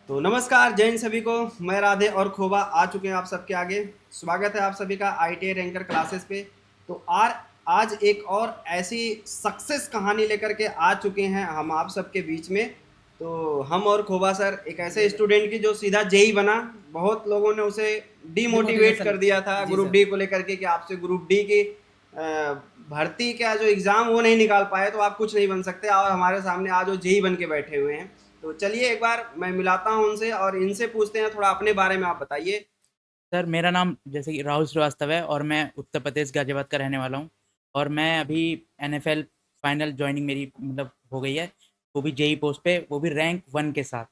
तो नमस्कार जय हिंद सभी को। मैं राधे और खोबा आ चुके हैं आप सबके आगे। स्वागत है आप सभी का आईटीआई रैंकर क्लासेस पे। तो आज एक और ऐसी सक्सेस कहानी लेकर के आ चुके हैं हम आप सबके बीच में। तो हम और खोबा सर एक ऐसे स्टूडेंट की जो सीधा जेई बना। बहुत लोगों ने उसे डीमोटिवेट डिमोटिवेशन। कर दिया था जी ग्रुप सर। डी को लेकर के कि आपसे ग्रुप डी की भर्ती का जो एग्ज़ाम वो नहीं निकाल पाए तो आप कुछ नहीं बन सकते, और हमारे सामने आज वो जेई बन के बैठे हुए हैं। तो चलिए एक बार मैं मिलाता हूँ उनसे और इनसे पूछते हैं थोड़ा अपने बारे में, आप बताइए। सर मेरा नाम जैसे कि राहुल श्रीवास्तव है और मैं उत्तर प्रदेश गाज़ियाबाद का रहने वाला हूँ और मैं अभी एनएफएल फाइनल जॉइनिंग मेरी मतलब हो गई है, वो भी जेई पोस्ट पे, वो भी रैंक 1 के साथ।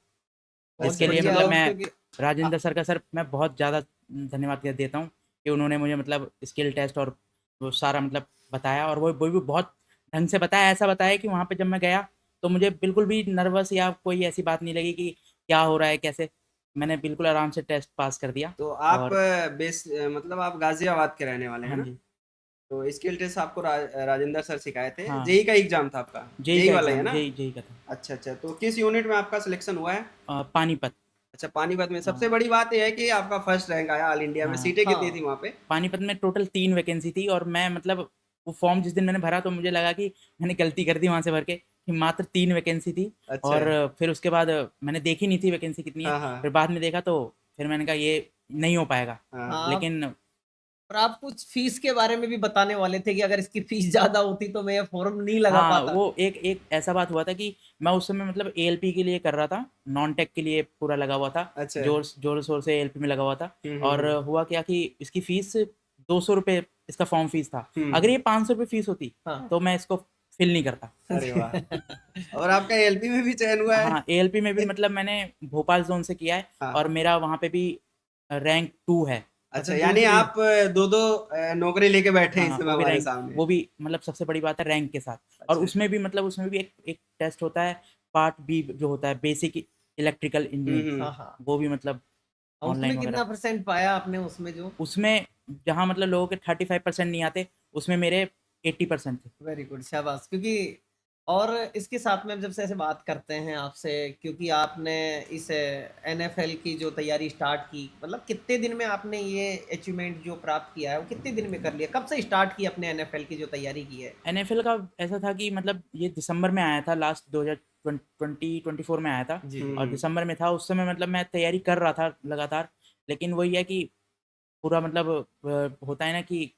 बहुत जिसके लिए बढ़िया। मतलब और मैं क्योंकि राजेंद्र सर का सर मैं बहुत ज़्यादा धन्यवाद देता हूँ कि उन्होंने मुझे मतलब स्किल टेस्ट और वो सारा मतलब बताया, और वो भी बहुत ढंग से बताया। ऐसा बताया कि वहाँ पे जब मैं गया तो मुझे बिल्कुल भी नर्वस या कोई ऐसी बात नहीं लगी कि क्या हो रहा है, कैसे। मैंने बिल्कुल आराम से टेस्ट पास कर दिया। तो आप और मतलब आप गाजियाबाद के रहने वाले हैं हाँ ना? जी। तो स्किल टेस्ट आपको राजेंद्र सर सिखाए थे। हाँ, जेई का एग्जाम था आपका? जेई जेई का वाला ही है एग्ज़ाम ना? जेई का था। अच्छा अच्छा, तो किस यूनिट में आपका सिलेक्शन हुआ है? पानीपत। अच्छा, पानीपत में। हाँ, सबसे बड़ी बात यह है कि आपका फर्स्ट रैंक आया ऑल इंडिया में। हाँ। सीटें कितनी थी हाँ। वहाँ पे? पानीपत में टोटल 3 वैकेंसी थी और मैं मतलब वो फॉर्म जिस दिन मैंने भरा तो मुझे लगा कि मैंने गलती कर दी वहाँ से भर के, कि मात्र 3 वैकेंसी थी। अच्छा। और फिर उसके बाद मैंने देखी नहीं थी वैकेंसी कितनी है, हाँ हाँ फिर बाद में देखा तो फिर मैंने कहा ये नहीं हो पाएगा। हाँ। हाँ, लेकिन और आप कुछ फीस के बारे में भी बताने वाले थे कि अगर इसकी फीस ज़्यादा होती तो मैं ये फॉर्म नहीं लगा हाँ, पाता। वो एक एक ऐसा बात हुआ था कि मैं उस समय मतलब एएलपी के लिए कर रहा था, नॉन टेक के लिए पूरा लगा हुआ था, अच्छा। ज़ोर-शोर से एएलपी में लगा हुआ था। और हम्म। हुआ क्या कि इसकी फ़ीस ₹200 इसका फॉर्म फ़ीस था। अगर हम्म। ये ₹500 फ़ीस होती, हाँ। तो मैं इसको फ़िल नहीं करता। अरे वाह! और आपका एलपी में भी चयन हुआ है? हाँ, एएलपी में भी मतलब मैंने भोपाल ज़ोन से किया है हाँ और हाँ। मेरा वहाँ पे भी रैंक 2 है। अच्छा, अच्छा यानी दूसरी। आप दो-दो नौकरी लेके बैठे हैं इस हाँ, समय हमारे सामने। वो भी मतलब सबसे बड़ी बात है रैंक के साथ। और अच्छा। उसमें भी एक एक टेस्ट होता है, पार्ट बी जो होता है बेसिक इलेक्ट्रिकल इंजीनियरिंग, हुँ। हाँ, हाँ। वो भी मतलब और ऑनलाइन उसमें वगैरह। कितना परसेंट पाया आपने उसमें जो? उसमें जहाँ मतलब लोगों के 35% नहीं आते, उसमें मेरे 80% थे। वेरी गुड, शाबाश। क्योंकि और इसके साथ में जब से ऐसे बात करते हैं आपसे, क्योंकि आपने इस एनएफएल की जो तैयारी स्टार्ट की, मतलब कितने दिन में आपने ये अचीवमेंट जो प्राप्त किया है वो कितने दिन में कर लिया? कब से स्टार्ट की अपने एनएफएल की जो तैयारी की है? एनएफएल का ऐसा था कि मतलब ये दिसंबर में आया था, लास्ट 2024 में आया था। जी, हुँ, जी। और हुँ। दिसंबर में था उस समय, मतलब मैं तैयारी कर रहा था लगातार। लेकिन वही है कि पूरा मतलब होता है ना कि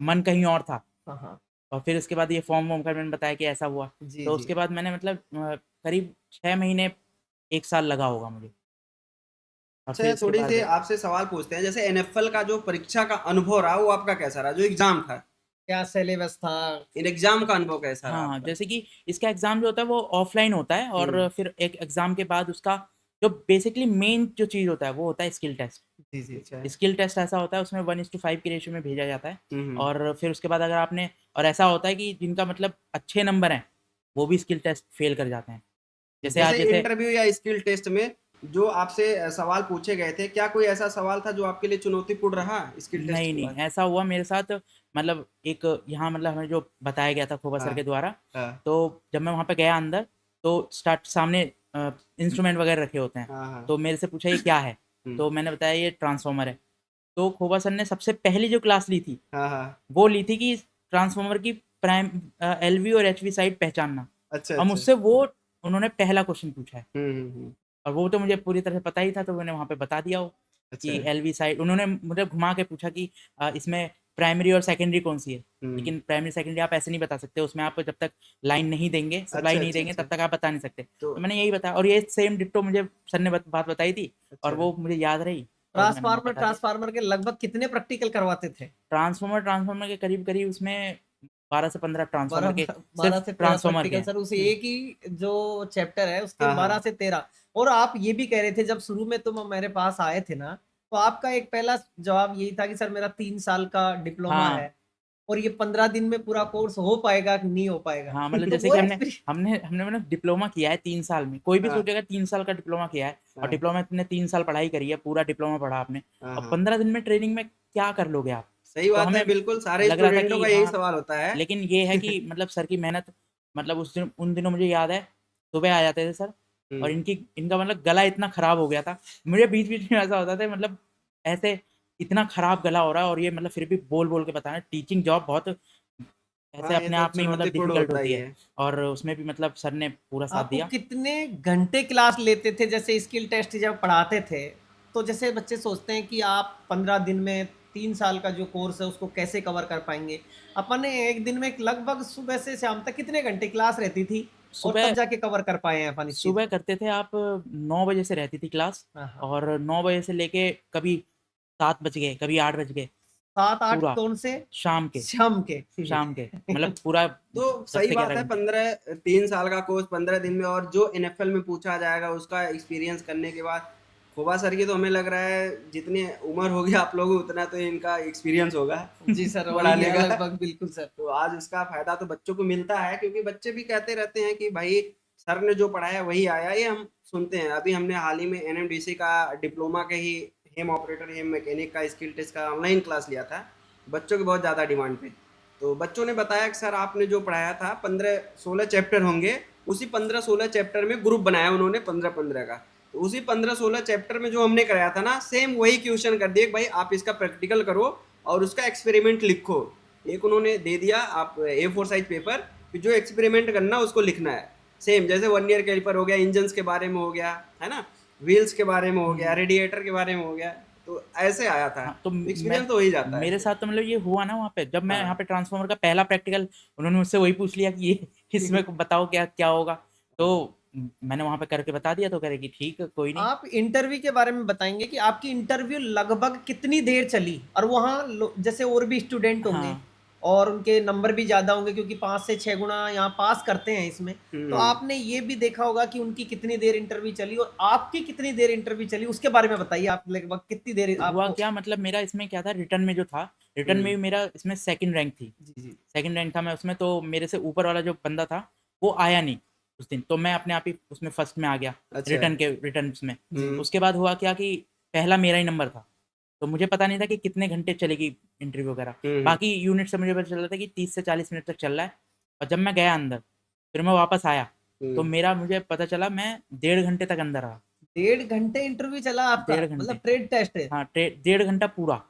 मन कहीं और था। हाँ, हाँ। और फिर उसके बाद ये फॉर्म-वॉर्म का मैंने बताया कि ऐसा हुआ। जी, तो जी। उसके बाद मैंने मतलब करीब 6 महीने, 1 साल लगा होगा मुझे। और फिर अच्छा, उसके थोड़ी-सी बाद आपसे सवाल पूछते हैं। जैसे एनएफएल का जो परीक्षा का अनुभव रहा, वो आपका कैसा रहा? जो एग्ज़ाम था, क्या सिलेबस था? इन एग्ज़ाम का अनुभव कैसा रहा हाँ, आपका? जैसे कि इसका एग्ज़ाम जो होता है वो ऑफ़लाइन होता है, और हुँ। फिर एक एग्ज़ाम के बाद उसका जो बेसिकली मेन जो चीज़ होता है वो होता है स्किल टेस्ट। जी, जी। अच्छा। स्किल टेस्ट ऐसा होता है, उसमें 1:5 की रेशियो में भेजा जाता है। हुँ, हुँ। और फिर उसके बाद अगर आपने, और ऐसा होता है कि जिनका मतलब अच्छे नंबर हैं, वो भी स्किल टेस्ट फ़ेल कर जाते हैं। जैसे जैसे आज जैसे इंटरव्यू या स्किल टेस्ट में जो आपसे सवाल पूछे गए थे, क्या कोई ऐसा सवाल था जो आपके लिए चुनौतीपूर्ण रहा स्किल टेस्ट नहीं, के नहीं, बाद? ऐसा हुआ मेरे साथ। मतलब एक यहाँ मतलब हमें जो बताया गया था खोबा सर हाँ, के द्वारा, हाँ। तो जब मैं वहाँ पे गया अंदर, तो स्टार्ट सामने इंस्ट्रूमेंट वगैरह रखे होते हैं। हाँ, हाँ। तो मेरे से पूछा ये क्या है? हुँ। तो मैंने बताया ये ट्रांसफ़ॉर्मर है। तो खोबा सर ने सबसे पहली जो क्लास ली थी, हाँ, हाँ। वो ली थी कि ट्रांसफ़ॉर्मर की एलवी और एचवी साइड पहचानना। अच्छा, और अच्छा। मुझसे वो उन्होंने पहला क्वेश्चन पूछा है। हुँ, हुँ, हुँ। और वो तो मुझे पूरी तरह से पता ही था, तो मैंने वहाँ पे बता दिया वो, अच्छा। कि एलवी साइड। उन्होंने मुझे घुमा के पूछा कि इसमें प्राइमरी और सेकेंडरी कौन-सी है? हुँ। लेकिन प्राइमरी सेकेंडरी आप ऐसे नहीं बता सकते, उसमें आप जब तक लाइन नहीं देंगे, सप्लाई अच्छा, नहीं अच्छा, देंगे, अच्छा। तब तक आप बता नहीं सकते। तो तो मैंने यही बताया, और ये सेम डिट्टो मुझे सर ने बात बताई थी, और अच्छा। वो मुझे याद रही, और मैंने वहाँ ट्रांसफ़ार्मर बता दिया। ट्रांसफ़ार्मर के लगभग कितने प्रैक्टिकल करवाते थे? ट्रांसफ़ॉर्मर के करीब-करीब उसमें 12 से 15 ट्रांसफ़ॉर्मर 12 के, 12 सिर्फ़ से 13 ट्रांसफ़ॉर्मर के प्रैक्टिकल हैं। सर, उस हुँ। एक ही जो चैप्टर है उसके हाँ, 12 हाँ। से 13। और आप ये भी कह रहे थे जब शुरू में तुम मेरे पास आए थे ना, तो आपका एक पहला जवाब यही था कि सर मेरा 3 साल का डिप्लोमा हाँ। है और ये 15 दिन में पूरा कोर्स हो पाएगा कि नहीं हो पाएगा? हाँ, मतलब तो जैसे वो कि हमने एक्सपीरि हमने हमने मतलब डिप्लोमा किया है 3 साल में। कोई भी हाँ, सोचेगा 3 साल का डिप्लोमा किया है, और हाँ। डिप्लोमा तुमने 3 साल पढ़ाई करी है, पूरा डिप्लोमा पढ़ा आपने, हाँ, और हाँ। 15 दिन में ट्रेनिंग में क्या कर लोगे आप? सही तो बात है, हमें बिल्कुल सारे लग रहा था स्टूडेंटों कि का यही हाँ, सवाल होता है। लेकिन ये है कि मतलब सर की मेहनत, मतलब उस दिन उन दिनों मुझे याद है, सुबह आ जाते थे सर, और इनका मतलब गला इतना खराब हो गया था। मुझे बीच-बीच में ऐसा होता था मतलब ऐसे इतना खराब गला हो रहा है और ये मतलब फिर भी बोल-बोल के बता रहे हैं। टीचिंग जॉब बहुत ऐसे हाँ, ये अपने तो आप में ही मतलब चुनौतीपूर्ण डिफ़िकल्ट होता होती ही है है। और उसमें भी मतलब सर ने पूरा साथ आपको दिया। कितने घंटे क्लास लेते थे? जैसे स्किल टेस्ट जब पढ़ाते थे, तो जैसे बच्चे सोचते हैं कि आप 15 दिन में 3 साल का जो कोर्स है उसको कैसे कवर कर पाएँगे। अपन ने 1 दिन में लगभग सुबह से शाम तक कितने घंटे क्लास रहती थी? और सुबह तब जाके कवर कर पाए हैं अपन इस चीज़ सुबह को? करते थे आप 9 बजे से रहती थी क्लास हाँ, हाँ। और 9 बजे से लेके कभी 7 बज गए, कभी 8 बज गए, 7-8 पूरा कौन से? शाम के शाम के। शाम के मतलब पूरा तो 10 सही से बात 11 है, घंटे। 3 साल का कोर्स 15 दिन में, और जो एनएफएल में पूछा जाएगा उसका एक्सपीरियंस करने के बाद खोबा सर की तो हमें लग रहा है जितनी उम्र होगी आप लोगों उतना तो इनका एक्सपीरियंस होगा जी सर, वही पढ़ाने है का। लगभग बिल्कुल सर। तो आज उसका फायदा तो बच्चों को मिलता है, क्योंकि बच्चे भी कहते रहते हैं कि भाई सर ने जो पढ़ाया वही आया, ये हम सुनते हैं। अभी हमने हाल ही में एनएमडीसी का डिप्लोमा के ही हेम ऑपरेटर हेम मैकेनिक का स्किल टेस्ट का ऑनलाइन क्लास लिया था, बच्चों की बहुत ज़्यादा डिमांड पे। तो बच्चों ने बताया कि सर आपने जो पढ़ाया था 15-16 चैप्टर होंगे, उसी 15-16 चैप्टर में ग्रुप बनाया उन्होंने 15-15 का। तो उसी 15-16 चैप्टर में जो हमने कराया था ना, सेम वही क्वेश्चन कर दिए कि भाई आप इसका प्रैक्टिकल करो और उसका एक्सपेरिमेंट लिखो। एक उन्होंने दे दिया आप A4 साइज पेपर, कि जो एक्सपेरिमेंट करना उसको लिखना है। सेम जैसे 1 ईयर कैलिपर हो गया, इंजन्स के बारे में हो गया, है ना, व्हील्स के बारे में हो गया, रेडिएटर के बारे में हो गया, तो ऐसे आया था। हाँ, तो मैं एक्सपीरियंस तो हो ही जाता मेरे है। साथ तो मतलब ये हुआ ना वहाँ पे जब मैं यहाँ हाँ। पे ट्रांसफ़ॉर्मर का पहला प्रैक्टिकल उन्होंने मुझसे वही पूछ लिया कि ये इसमें बताओ क्या क्या होगा? तो मैंने वहाँ पे करके बता दिया तो कह रहे कि ठीक है, कोई नहीं। आप इंटरव्यू के बारे में बताएँगे कि आपकी इंटरव्यू लगभग कितनी देर चली? और वहाँ लो जैसे और भी स्टूडेंट होंगे हाँ, और उनके नंबर भी ज़्यादा होंगे क्योंकि 5 से 6 गुना यहाँ पास करते हैं इसमें। तो हुँ। आपने ये भी देखा होगा कि उनकी कितनी देर इंटरव्यू चली और आपकी कितनी देर इंटरव्यू चली? उसके बारे में बताइए आप लगभग कितनी देर हुआ आपको क्या मतलब मेरा इसमें क्या था रिटर्न में जो था, रिटर्न में हुँ। भी मेरा इसमें सेकंड रैंक थी। जी, जी। सेकंड रैंक था मैं उसमें तो मेरे से ऊपर वाला जो बंदा था, वो आया नहीं उस दिन। तो मैं अपने आप ही उसमें फर्स्ट में आ गया अच्छा। रिटर्न उसमें। जी। हुँ। उसके बाद हुआ क्या कि पहला मेरा ही नंबर था। तो मुझे पता नहीं था कि कितने घंटे चलेगी इंटरव्यू वगैरह। हुँ, हुँ। बाकी यूनिट से मुझे पता चला था कि 30 से 40 मिनट तक चल रहा है और जब मैं गया अंदर, फिर मैं वापस आया, तो हुँ। मेरा मुझे पता चला मैं 1.5 घंटे तक अंदर रहा। 1.5 घंटे इंटरव्यू चला आपका? 1.5 घंटे। मतलब ट्रेड टेस्ट है? हाँ, 1.5 घंटा पूरा।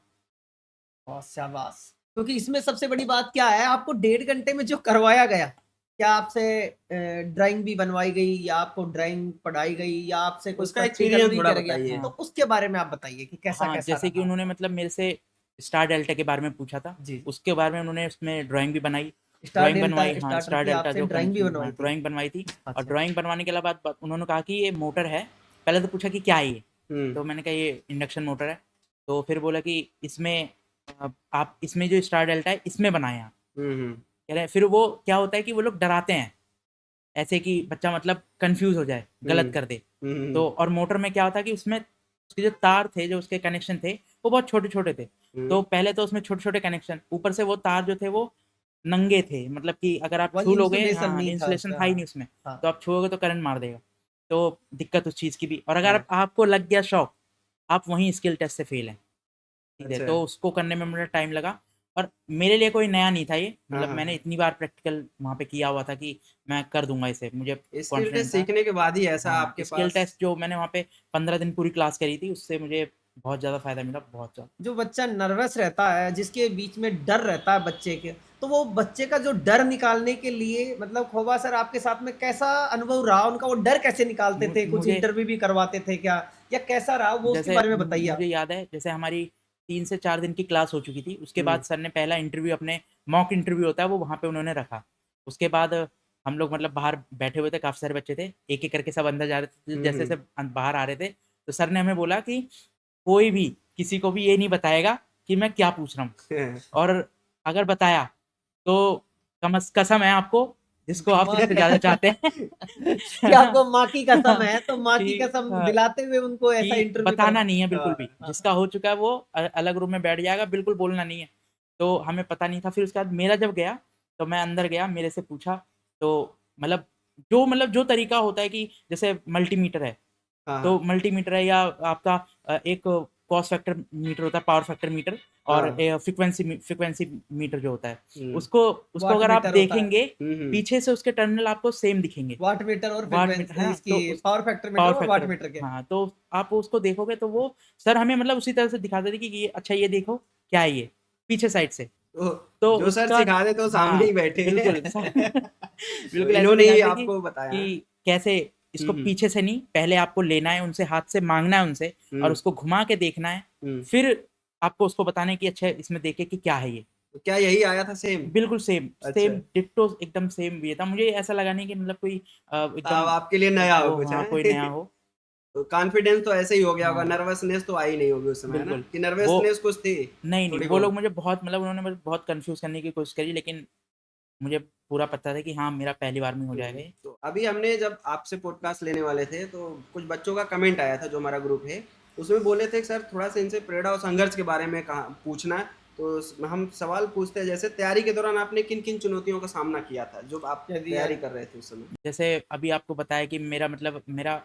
बहुत शाबाश! क्योंकि इसमें सबसे बड़ी बात क्या है, आपको 1.5 घंटे में जो करवाया गया, क्या आपसे ड्राइंग भी बनवाई गई या आपको ड्राइंग पढ़ाई गई या आपसे कोई उसका प्रैक्टिकल एक्सपीरियंस भी थोड़ा किया गया? बताइए। तो हाँ। उसके बारे में आप बताइए कि हाँ, कैसा-कैसा जैसे कि रहा उन्होंने आपका? मतलब मेरे से स्टार डेल्टा के बारे में पूछा था। जी, जी। उसके बारे में उन्होंने उसमें ड्राइंग भी बनाई। स्टार ड्राइंग डेल्टा बनवाई हाँ, स्टार्टर स्टार की डेल्टा आपसे जो ड्राइंग भी कनेक्शन हाँ, बनवाई थी? ड्राइंग बनवाई थी और अच्छा। ड्राइंग बनवाने के बाद उन्होंने कहा कि ये मोटर है। पहले तो पूछा कि क्या है ये? हुँ। तो मैंने कहा ये इंडक्शन मोटर है। तो फिर बोला कि इसमें आप इसमें जो स्टार डेल्टा है इसमें बनाएँ आप। हुँ, हुँ। कह रहे हैं फिर वो क्या होता है कि वो लोग डराते हैं, ऐसे कि बच्चा मतलब कन्फ्यूज़ हो जाए, हुँ। गलत कर दे। हुँ, तो हुँ। और मोटर में क्या होता है कि उसमें उसके जो तार थे, जो उसके कनेक्शन थे, वो बहुत छोटे-छोटे थे। हुँ। तो पहले तो उसमें छोटे-छोटे कनेक्शन, ऊपर से वो तार जो थे वो नंगे थे, मतलब कि अगर आप वही छू लोगे इंसुलेशन हाँ, नहीं था इंसुलेशन उसका, था ही हाँ। नहीं उसमें, हाँ, तो आप छुओगे तो करंट मार देगा। तो दिक्कत उस चीज़ की भी और अगर हाँ। आपको लग गया शॉक, आप वहीं स्किल टेस्ट से फेल हैं। ठीक है, अच्छा। तो उसको करने में मुझे टाइम लगा और मेरे लिए कोई नया नहीं था ये, हाँ, मतलब हाँ, मैंने हाँ। इतनी बार प्रैक्टिकल वहाँ पे किया हुआ था कि मैं कर दूँगा इसे, मुझे स्किल टेस्ट कॉन्फिडेंट था। सीखने के बाद ही ऐसा हाँ, आपके स्किल पास। टेस्ट जो मैंने वहाँ पे 15 दिन पूरी क्लास करी थी, उससे मुझे बहुत ज़्यादा फ़ायदा मिला, बहुत ज़्यादा। जो बच्चा नर्वस रहता है, जिसके बीच में डर रहता है बच्चे के, तो वो बच्चे का जो डर निकालने के लिए मतलब खोबा सर आपके साथ में कैसा अनुभव रहा? उनका वो डर कैसे निकालते मु थे? कुछ मुझे इंटरव्यू भी करवाते थे क्या? या कैसा रहा वो उसके जैसे बारे में मु बताइए आप? मुझे याद है, जैसे हमारी 3 से 4 दिन की क्लास हो चुकी थी, उसके बाद हुँ। सर ने पहला इंटरव्यू अपने मॉक इंटरव्यू होता है, वो वहाँ पे उन्होंने रखा। उसके बाद हम लोग मतलब बाहर बैठे हुए थे, काफ़ी सारे बच्चे थे, एक-एक करके सब अंदर जा रहे थे। हुँ, जैसे-जैसे हुँ। बाहर आ रहे थे, तो सर ने हमें बोला कि कोई भी किसी को भी ये नहीं बताएगा कि मैं क्या पूछ रहा हूँ और अगर बताया तो कसम है आपको जिसको आप माँ इससे ज़्यादा चाहते हैं कि आपको माँ की कसम है, तो माँ की कि कसम दिलाते हुए उनको ऐसा कि इंटरव्यू बताना नहीं है बिल्कुल हाँ। भी। हाँ, जिसका हो चुका है वो अलग रूम में बैठ जाएगा, बिल्कुल बोलना नहीं है। तो हमें पता नहीं था, फिर उसके बाद मेरा जब गया, तो मैं अंदर गया, मेरे से पूछा, तो मतलब जो तरीका होता है कि जैसे मल्टीमीटर है, हाँ, तो हाँ। मल्टीमीटर है या आपका एक कॉस फैक्टर मीटर होता है, पावर फैक्टर मीटर, और हाँ। फ्रीक्वेंसी मीटर जो होता है, हम्म, उसको वाट अगर आप मीटर होता है। देखेंगे हम्म, पीछे से उसके टर्मिनल आपको सेम दिखेंगे, वाट मीटर और वाट मीटर, है फ्रीक्वेंसी ना? इसकी तो उस पावर फैक्टर मीटर पावर और वाट फैक्टर, मीटर के। हाँ, तो आप उसको देखोगे तो वो सर हमें मतलब उसी तरह से दिखाते थे कि ये अच्छा ये देखो क्या है ये, पीछे साइड से। तो तो जो सर उसका सिखा दे तो सामने हाँ, ही बैठे हैं। बिल्कुल तो बिल्कुल ऐसे इन्होंने ही सिखाते थे आपको बताया। कि कैसे इसको हम्म, पीछे से नहीं, पहले आपको लेना है उनसे, हाथ से माँगना है उनसे और हम्म, उसको घुमा के देखना है, हम्म। फिर आपको उसको बताना है कि अच्छा इसमें देखे कि क्या है ये। तो क्या यही आया था सेम? बिल्कुल सेम, अच्छा। सेम डिट्टो एकदम सेम ये था। मुझे ऐसा लगा नहीं कि मतलब कोई अब एकदम आपके लिए नया हो वो कुछ हाँ, है। कोई नया हो। तो कॉन्फिडेंस तो ऐसे ही हो गया होगा, हाँ, नर्वसनेस तो आई नहीं होगी उस समय, है ना? बिल्कुल। कि वो नर्वसनेस कुछ थी नहीं, थोड़ी वो लोग बहुत? मुझे बहुत मतलब उन्होंने मुझे बहुत कन्फ्यूज़ करने की कोशिश करी, लेकिन मुझे पूरा पता था कि हाँ, मेरा पहली बार में हो जाएगा ये। तो अभी हमने जब आपसे पॉडकास्ट लेने वाले थे तो कुछ बच्चों का कमेंट आया था जो हमारा ग्रुप है, उसमें बोले थे कि सर थोड़ा सा इनसे प्रेरणा और संघर्ष के बारे में कहा पूछना है। तो हम सवाल पूछते हैं, जैसे तैयारी के दौरान आपने किन किन चुनौतियों का सामना किया था जो आप यदि तैयारी कर रहे थे उस समय? जैसे अभी आपको बताया कि मेरा मतलब मेरा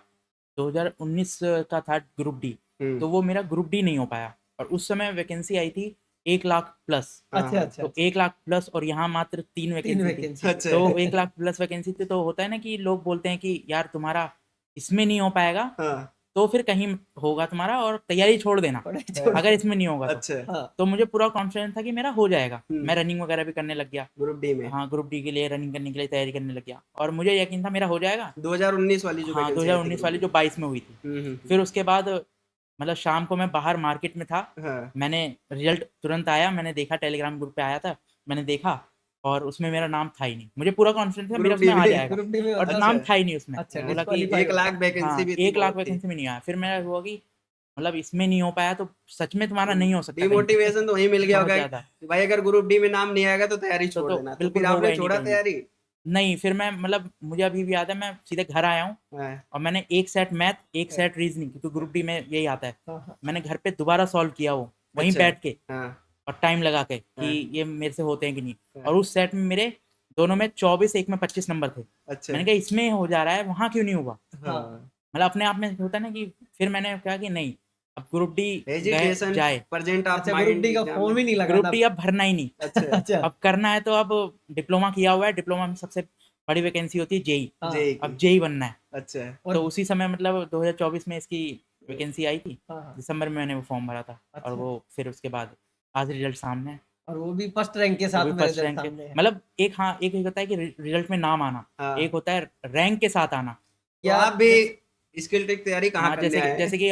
2019 का था ग्रुप डी, हम्म। तो वो मेरा ग्रुप डी नहीं हो पाया और उस समय वैकेंसी आई थी 1 लाख प्लस। हाँ, अच्छा हाँ। अच्छा तो अच्छा 1 लाख प्लस और यहाँ मात्र 3 तीन वैकेंसी थी। वैकेंसी थी। अच्छा। तो 1 लाख प्लस वैकेंसी थी, तो होता है ना कि लोग बोलते हैं कि यार तुम्हारा इसमें नहीं हो पाएगा, हाँ, तो फिर कहीं होगा तुम्हारा और तैयारी छोड़ देना, पढ़ाई छोड़ अगर इसमें नहीं होगा तो। अच्छा। हाँ तो मुझे पूरा कॉन्फिडेंस था कि मेरा हो जाएगा। हम्म, मैं रनिंग वगैरह भी करने लग गया। ग्रुप डी में हाँ, ग्रुप डी के लिए रनिंग करने के लिए तैयारी करने लग गया और मुझे यकीन था मेरा हो जाएगा। 2019 वाली जो हाँ, वैकेंसी आई थी 2019 ग्रुप वाली डी जो में। 22 में हुई थी। फिर उसके बाद मतलब शाम को मैं बाहर मार्केट में था, हाँ। मैंने रिज़ल्ट तुरंत आया, मैंने देखा टेलीग्राम ग्रुप पे आया था, मैंने देखा और उसमें मेरा नाम था ही नहीं। मुझे पूरा कॉन्फिडेंस था मेरा ग्रुप डी उसमें आ में। जाएगा ग्रुप डी में और होता अच्छा। नाम था ही नहीं उसमें। अच्छा बोला कि डिस्क्वालीफाई 1 लाख होता। वैकेंसी हाँ, भी थी, 1 लाख बहुत थी। वैकेंसी में नहीं आया। फिर मेरा हुआ कि मतलब इसमें नहीं हो पाया तो सच में तुम्हारा नहीं हो सकता कहीं पे। डिमोटिवेशन तो वहीं मिल गया बहुत होगा ज़्यादा। कि भाई अगर ग्रुप डी में नाम नहीं आएगा तो तैयारी छोड़ तो देना, तो बिल्कुल फिर होगा आपने ही नहीं छोड़ा कहीं भी। तैयारी? नहीं, फिर मैं मतलब मुझे अभी भी याद है मैं सीधे घर आया हूँ हाँ, और मैंने 1 सेट मैथ, 1 सेट रीज़निंग, क्योंकि ग्रुप डी में यही आता है। हाँ हाँ मैंने घर पे दोबारा सॉल्व किया वो, वहीं अच्छा। बैठ के हाँ, और टाइम लगा के कि हाँ, ये मेरे से होते हैं कि नहीं। हाँ, और उस सेट में मेरे दोनों में 24, एक में 25 नंबर थे। अच्छा। मैंने कहा इसमें हो जा रहा है, वहाँ क्यों नहीं हुआ? हाँ, मतलब अपने आप में होता है ना कि फिर मैंने कहा कि नहीं, अब ग्रुप डी गए हेजिटेशन जाए, प्रेजेंट ऑफ अच्छा ग्रुप माइंड डी का एग्जाम में। फॉर्म ही नहीं ग्रुप लगाना। डी अब भरना ही नहीं। अच्छा। अच्छा अब करना है तो अब डिप्लोमा किया हुआ है, डिप्लोमा में सबसे बड़ी वैकेंसी होती है जेईई। हाँ जेई अब की। जेईई बनना है। अच्छा। और तो उसी समय मतलब 2024 में इसकी वैकेंसी आई थी, हाँ हाँ दिसंबर में मैंने वो फॉर्म भरा था और अच्छा वो फिर उसके बाद आज रिजल्ट सामने है। और वो भी फर्स्ट रैंक के वो साथ भी मेरे फर्स्ट रिजल्ट रैंक के, सामने है। मतलब एक हाँ, एक होता है कि रिजल्ट में नाम आना, एक हाँ, होता है रैंक के साथ आना। तो या आप भी जैसे स्किल टेक तैयारी कहाँ हाँ, करने आए हैं? जैसे कि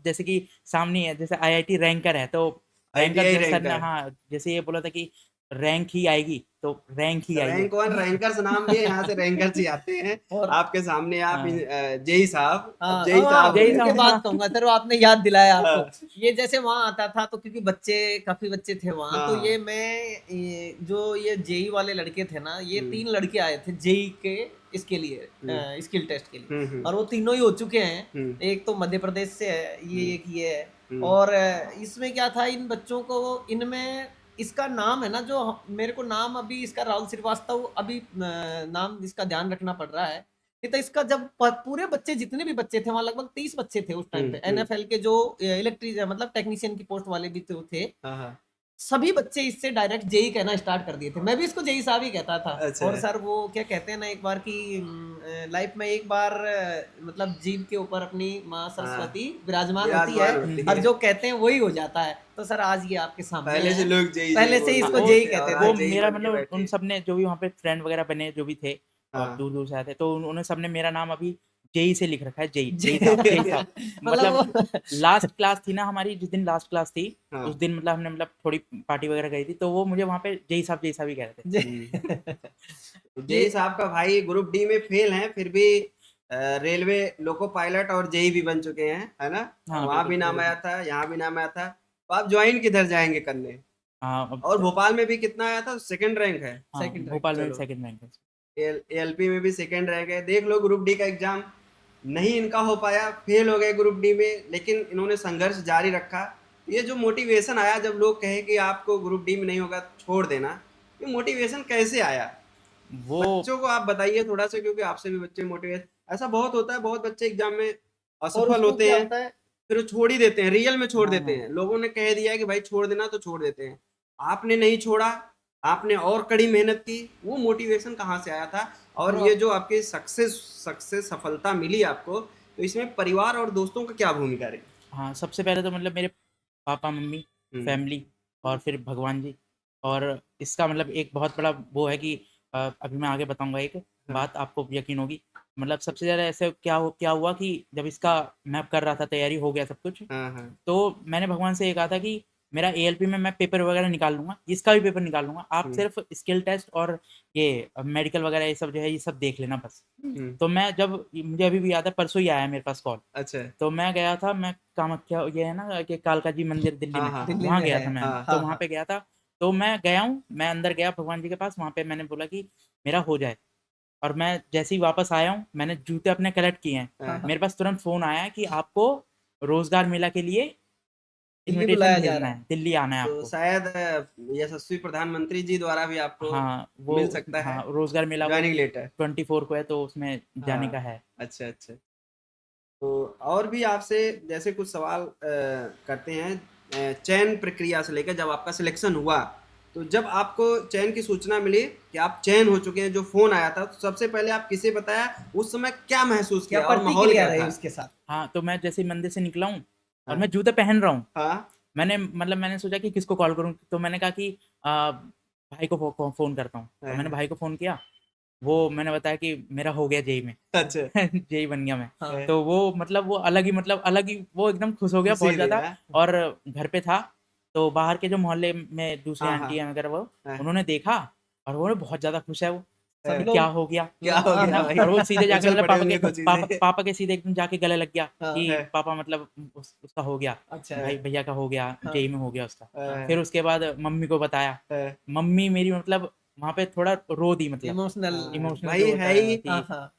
जैसे कि सामने है, जैसे आईआईटी रैंकर है, तो रैंकर आईटीआई जैसे सर ने रैंकर। हाँ, जैसे ये बोला था कि रैंक ही आएगी, तो रैंक ही आई है। रैंक वन रैंकर्स नाम भी है, यहाँ से रैंकर्स ही आते हैं। और आपके सामने आप हाँ, जेई साहब, अब हाँ जेई हाँ साहब हो जय गए। उनके साहब, बाद हाँ, कहूंगा सर वो आपने याद दिलाया आपको। हाँ, ये जैसे वहां आता था तो क्योंकि बच्चे काफी बच्चे थे वहां, तो हाँ, जो ये जेई वाले लड़के थे ना, ये हम्म, 3 लड़के आए थे जेई के इसके लिए हम्म, स्किल टेस्ट के लिए। हम्म, और वो तीनों ही हो चुके हैं। हम्म, एक तो मध्य प्रदेश से है, ये हम्म, एक ये है। हम्म, और इसमें क्या था, इन बच्चों को इनमें इसका नाम है ना, जो मेरे को नाम अभी इसका राहुल श्रीवास्तव, अभी नाम इसका ध्यान रखना पड़ रहा है। नहीं तो इसका जब पूरे बच्चे जितने भी बच्चे थे वहां, लगभग 30 बच्चे थे उस टाइम पे, एनएफएल के जो इलेक्ट्रिक मतलब टेक्नीशियन की पोस्ट वाले भी तो थे। हाँ, हाँ, सभी बच्चे इससे डायरेक्ट जेई कहना स्टार्ट कर दिए थे। मैं भी इसको जेई साहब ही कहता था। अच्छा। और सर वो क्या कहते हैं ना, एक बार की लाइफ में एक बार मतलब जीव के ऊपर अपनी माँ हाँ, सरस्वती विराजमान होती है, विराजमान होती और है। जो कहते हैं वही हो जाता है। तो सर आज ये आपके सामने पहले से है। लोग जेई जेई पहले से ही बोलते इसको वो जेई थे और कहते वो आज थे। जेई मेरा बन के मतलब उन बैठे। सब ने जो भी वहाँ पे फ्रेंड वगैरह बने जो भी थे और हाँ। दूर-दूर से आए थे, तो उन्होंने सबने मेरा नाम अभी जेई से लिख रखा है, जेई, जेई साहब, जेई साहब। मतलब मतलब वो लास्ट क्लास थी ना हमारी, जिस दिन लास्ट क्लास थी, उस हाँ। दिन मतलब हमने मतलब थोड़ी पार्टी वगैरह करी थी, तो वो मुझे वहाँ पे जेई साहब ही कह रहे थे। तो ये जेई साहब का भाई ग्रुप डी में फेल हैं, फिर भी रेलवे लोको पायलट और जेई भी बन चुके हैं, है ना? हाँ, वहां बिल्कुल। भी नाम आया था, यहाँ भी नाम आया था। तो आप ज्वाइन किधर जाएंगे करने? हाँ, अब और भोपाल में भी कितना आया था? सेकंड रैंक है। हाँ, सेकंड रैंक। भोपाल में भी चलो, सेकंड रैंक है। एलपी में भी सेकंड रैंक है। देख लो, ग्रुप डी का एग्जाम नहीं इनका हो पाया, फेल हो गए ग्रुप डी में, लेकिन इन्होंने संघर्ष जारी रखा। ये जो मोटिवेशन आया जब लोग कहे कि आपको ग्रुप डी में नहीं होगा छोड़ देना, ये मोटिवेशन कैसे आया? वो बच्चों को आप बताइए थोड़ा सा, क्योंकि आपसे भी बच्चे मोटिवेट, ऐसा बहुत होता है, बहुत बच्चे एग्जाम में और असफल उसको होते क्या हैं। होता है, फिर वो छोड़ ही देते हैं, रियल में छोड़ हाँ, देते हाँ। हैं। लोगों ने कह दिया है कि भाई छोड़ देना तो छोड़ देते हैं, आपने नहीं छोड़ा, आपने और कड़ी मेहनत की। वो मोटिवेशन कहाँ से आया था? और और ये जो आपकी सक्सेस सफलता मिली आपको, तो इसमें परिवार और दोस्तों का क्या भूमिका रही? हाँ, सबसे पहले तो मतलब मेरे पापा-मम्मी, हम्म। फैमिली और फिर भगवान जी। और इसका मतलब एक बहुत बड़ा वो है कि अभी मैं आगे बताऊँगा एक हाँ। बात, आपको यकीन होगी। मतलब सबसे ज़्यादा ऐसे क्या हुआ कि जब इसका मैं कर रहा था, तैयारी हो गया सब कुछ, हाँ, हाँ। तो मैंने भगवान से ये कहा था कि मेरा एएलपी में मैं पेपर वगैरह निकाल लूँगा, इसका भी पेपर निकाल लूँगा। आप हुँ, सिर्फ़ स्किल टेस्ट और ये मेडिकल वगैरह ये सब जो है, ये सब देख लेना बस। हुँ। तो मैं जब मुझे अभी भी याद है, परसों ही आया मेरे पास कॉल। अच्छा। तो मैं गया था, मैं कामाख्या, ये है ना कि कालका जी मंदिर दिल्ली हाँ, में, हाँ, हाँ। दिल्ली वहाँ में गया है। था मैं। हाँ। तो हाँ, वहाँ हाँ। पे गया था, तो मैं गया हूँ, मैं अंदर गया भगवान जी के पास, वहाँ पे मैंने बोला कि मेरा हो जाए। और मैं जैसे ही वापस आया हूँ, मैंने जूते अपने कलेक्ट किए हैं, हाँ, हाँ। हाँ। मेरे पास तुरंत फ़ोन आया है कि आपको रोज़गार मेला के लिए दिल्ली इन्विटेशन बुलाया जा भेजना रहा है, है। दिल्ली आना है तो आपको। शायद यशस्वी प्रधानमंत्री जी द्वारा भी आपको हाँ, मिल वो सकता है हाँ, रोज़गार मेला वो जॉइनिंग लेटर। 24 को है, तो उसमें जाने हाँ। का है। अच्छा, अच्छा। तो और भी आपसे जैसे कुछ सवाल करते हैं चयन प्रक्रिया से लेकर जब आपका सिलेक्शन हुआ, तो जब आपको चयन की सूचना मिली कि आप चयन हो चुके हैं, जो फ़ोन आया था, तो सबसे पहले आप किसे बताया? उस समय क्या महसूस क्या किया और माहौल प्रतिक्रिया क्या रही था? उसके साथ? हाँ, तो मैं जैसे ही मंदिर से निकला हूँ और हाँ, मैं जूते पहन रहा हूँ, हाँ, मैंने सोचा कि किसको कॉल करूँ? तो मैंने कहा कि भाई को फ़ोन करता हूँ। तो हाँ, मैंने हाँ। भाई को फ़ोन किया, वो मैंने बताया कि मेरा हो गया जेईई में। अच्छा। जेईई बन गया मैं। हाँ। है, तो वो मतलब वो अलग ही वो एकदम खुश हो गया खुशी बहुत थी, ज़्यादा। हाँ? और घर पे था, तो बाहर के जो मोहल्ले में दूसरे हाँ, आंटी हाँ, हैं वगैरह वो, हाँ, उन्होंने देखा और वो बहुत ज़्यादा खुश है वो, सब कि है। क्या लोग हो गया? क्या हो हाँ, गया मतलब भाई? और वो सीधे जाके उछल मतलब पड़े होंगे खुशी से। पापा के सीधे एकदम जाके गले लग गया हाँ। कि है, पापा मतलब उसका हो गया, अच्छा। है, भाई भैया का हो गया, हाँ, जेईई में हो गया उसका। हाँ। फिर उसके बाद मम्मी को बताया, है। मम्मी मेरी मतलब वहाँ पे थोड़ा रो दी, मतलब इमोशनल हाँ, इमोशनल भाई जो है होता ही। है हाँ, कि हाँ।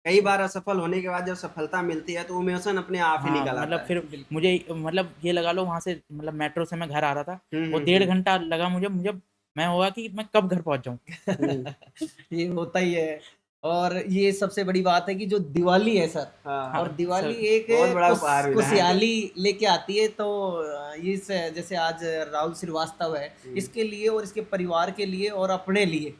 कई बार असफल होने के बाद जब सफलता मिलती है, तो इमोशन अपने आप ही हाँ, निकल मतलब आता है। फिर बिल्कुल। मुझे मतलब ये लगा लो, वहाँ से मतलब मेट्रो से मैं घर आ रहा था, हुँ, वो हुँ, 1.5 घंटा लगा मुझे मुझे मैं होगा कि मैं कब घर पहुँच जाऊँ। हुँ। ये होता ही है। और ये सबसे बड़ी बात है कि जो दिवाली है सर, हाँ, और हाँ, दिवाली सब एक बहुत बड़ा उपहार मिला है। खुशहाली लेके आती है। तो इस जैसे आज राहुल श्रीवास्तव है, हुँ। इसके लिए और इसके परिवार के लिए और अपने लिए,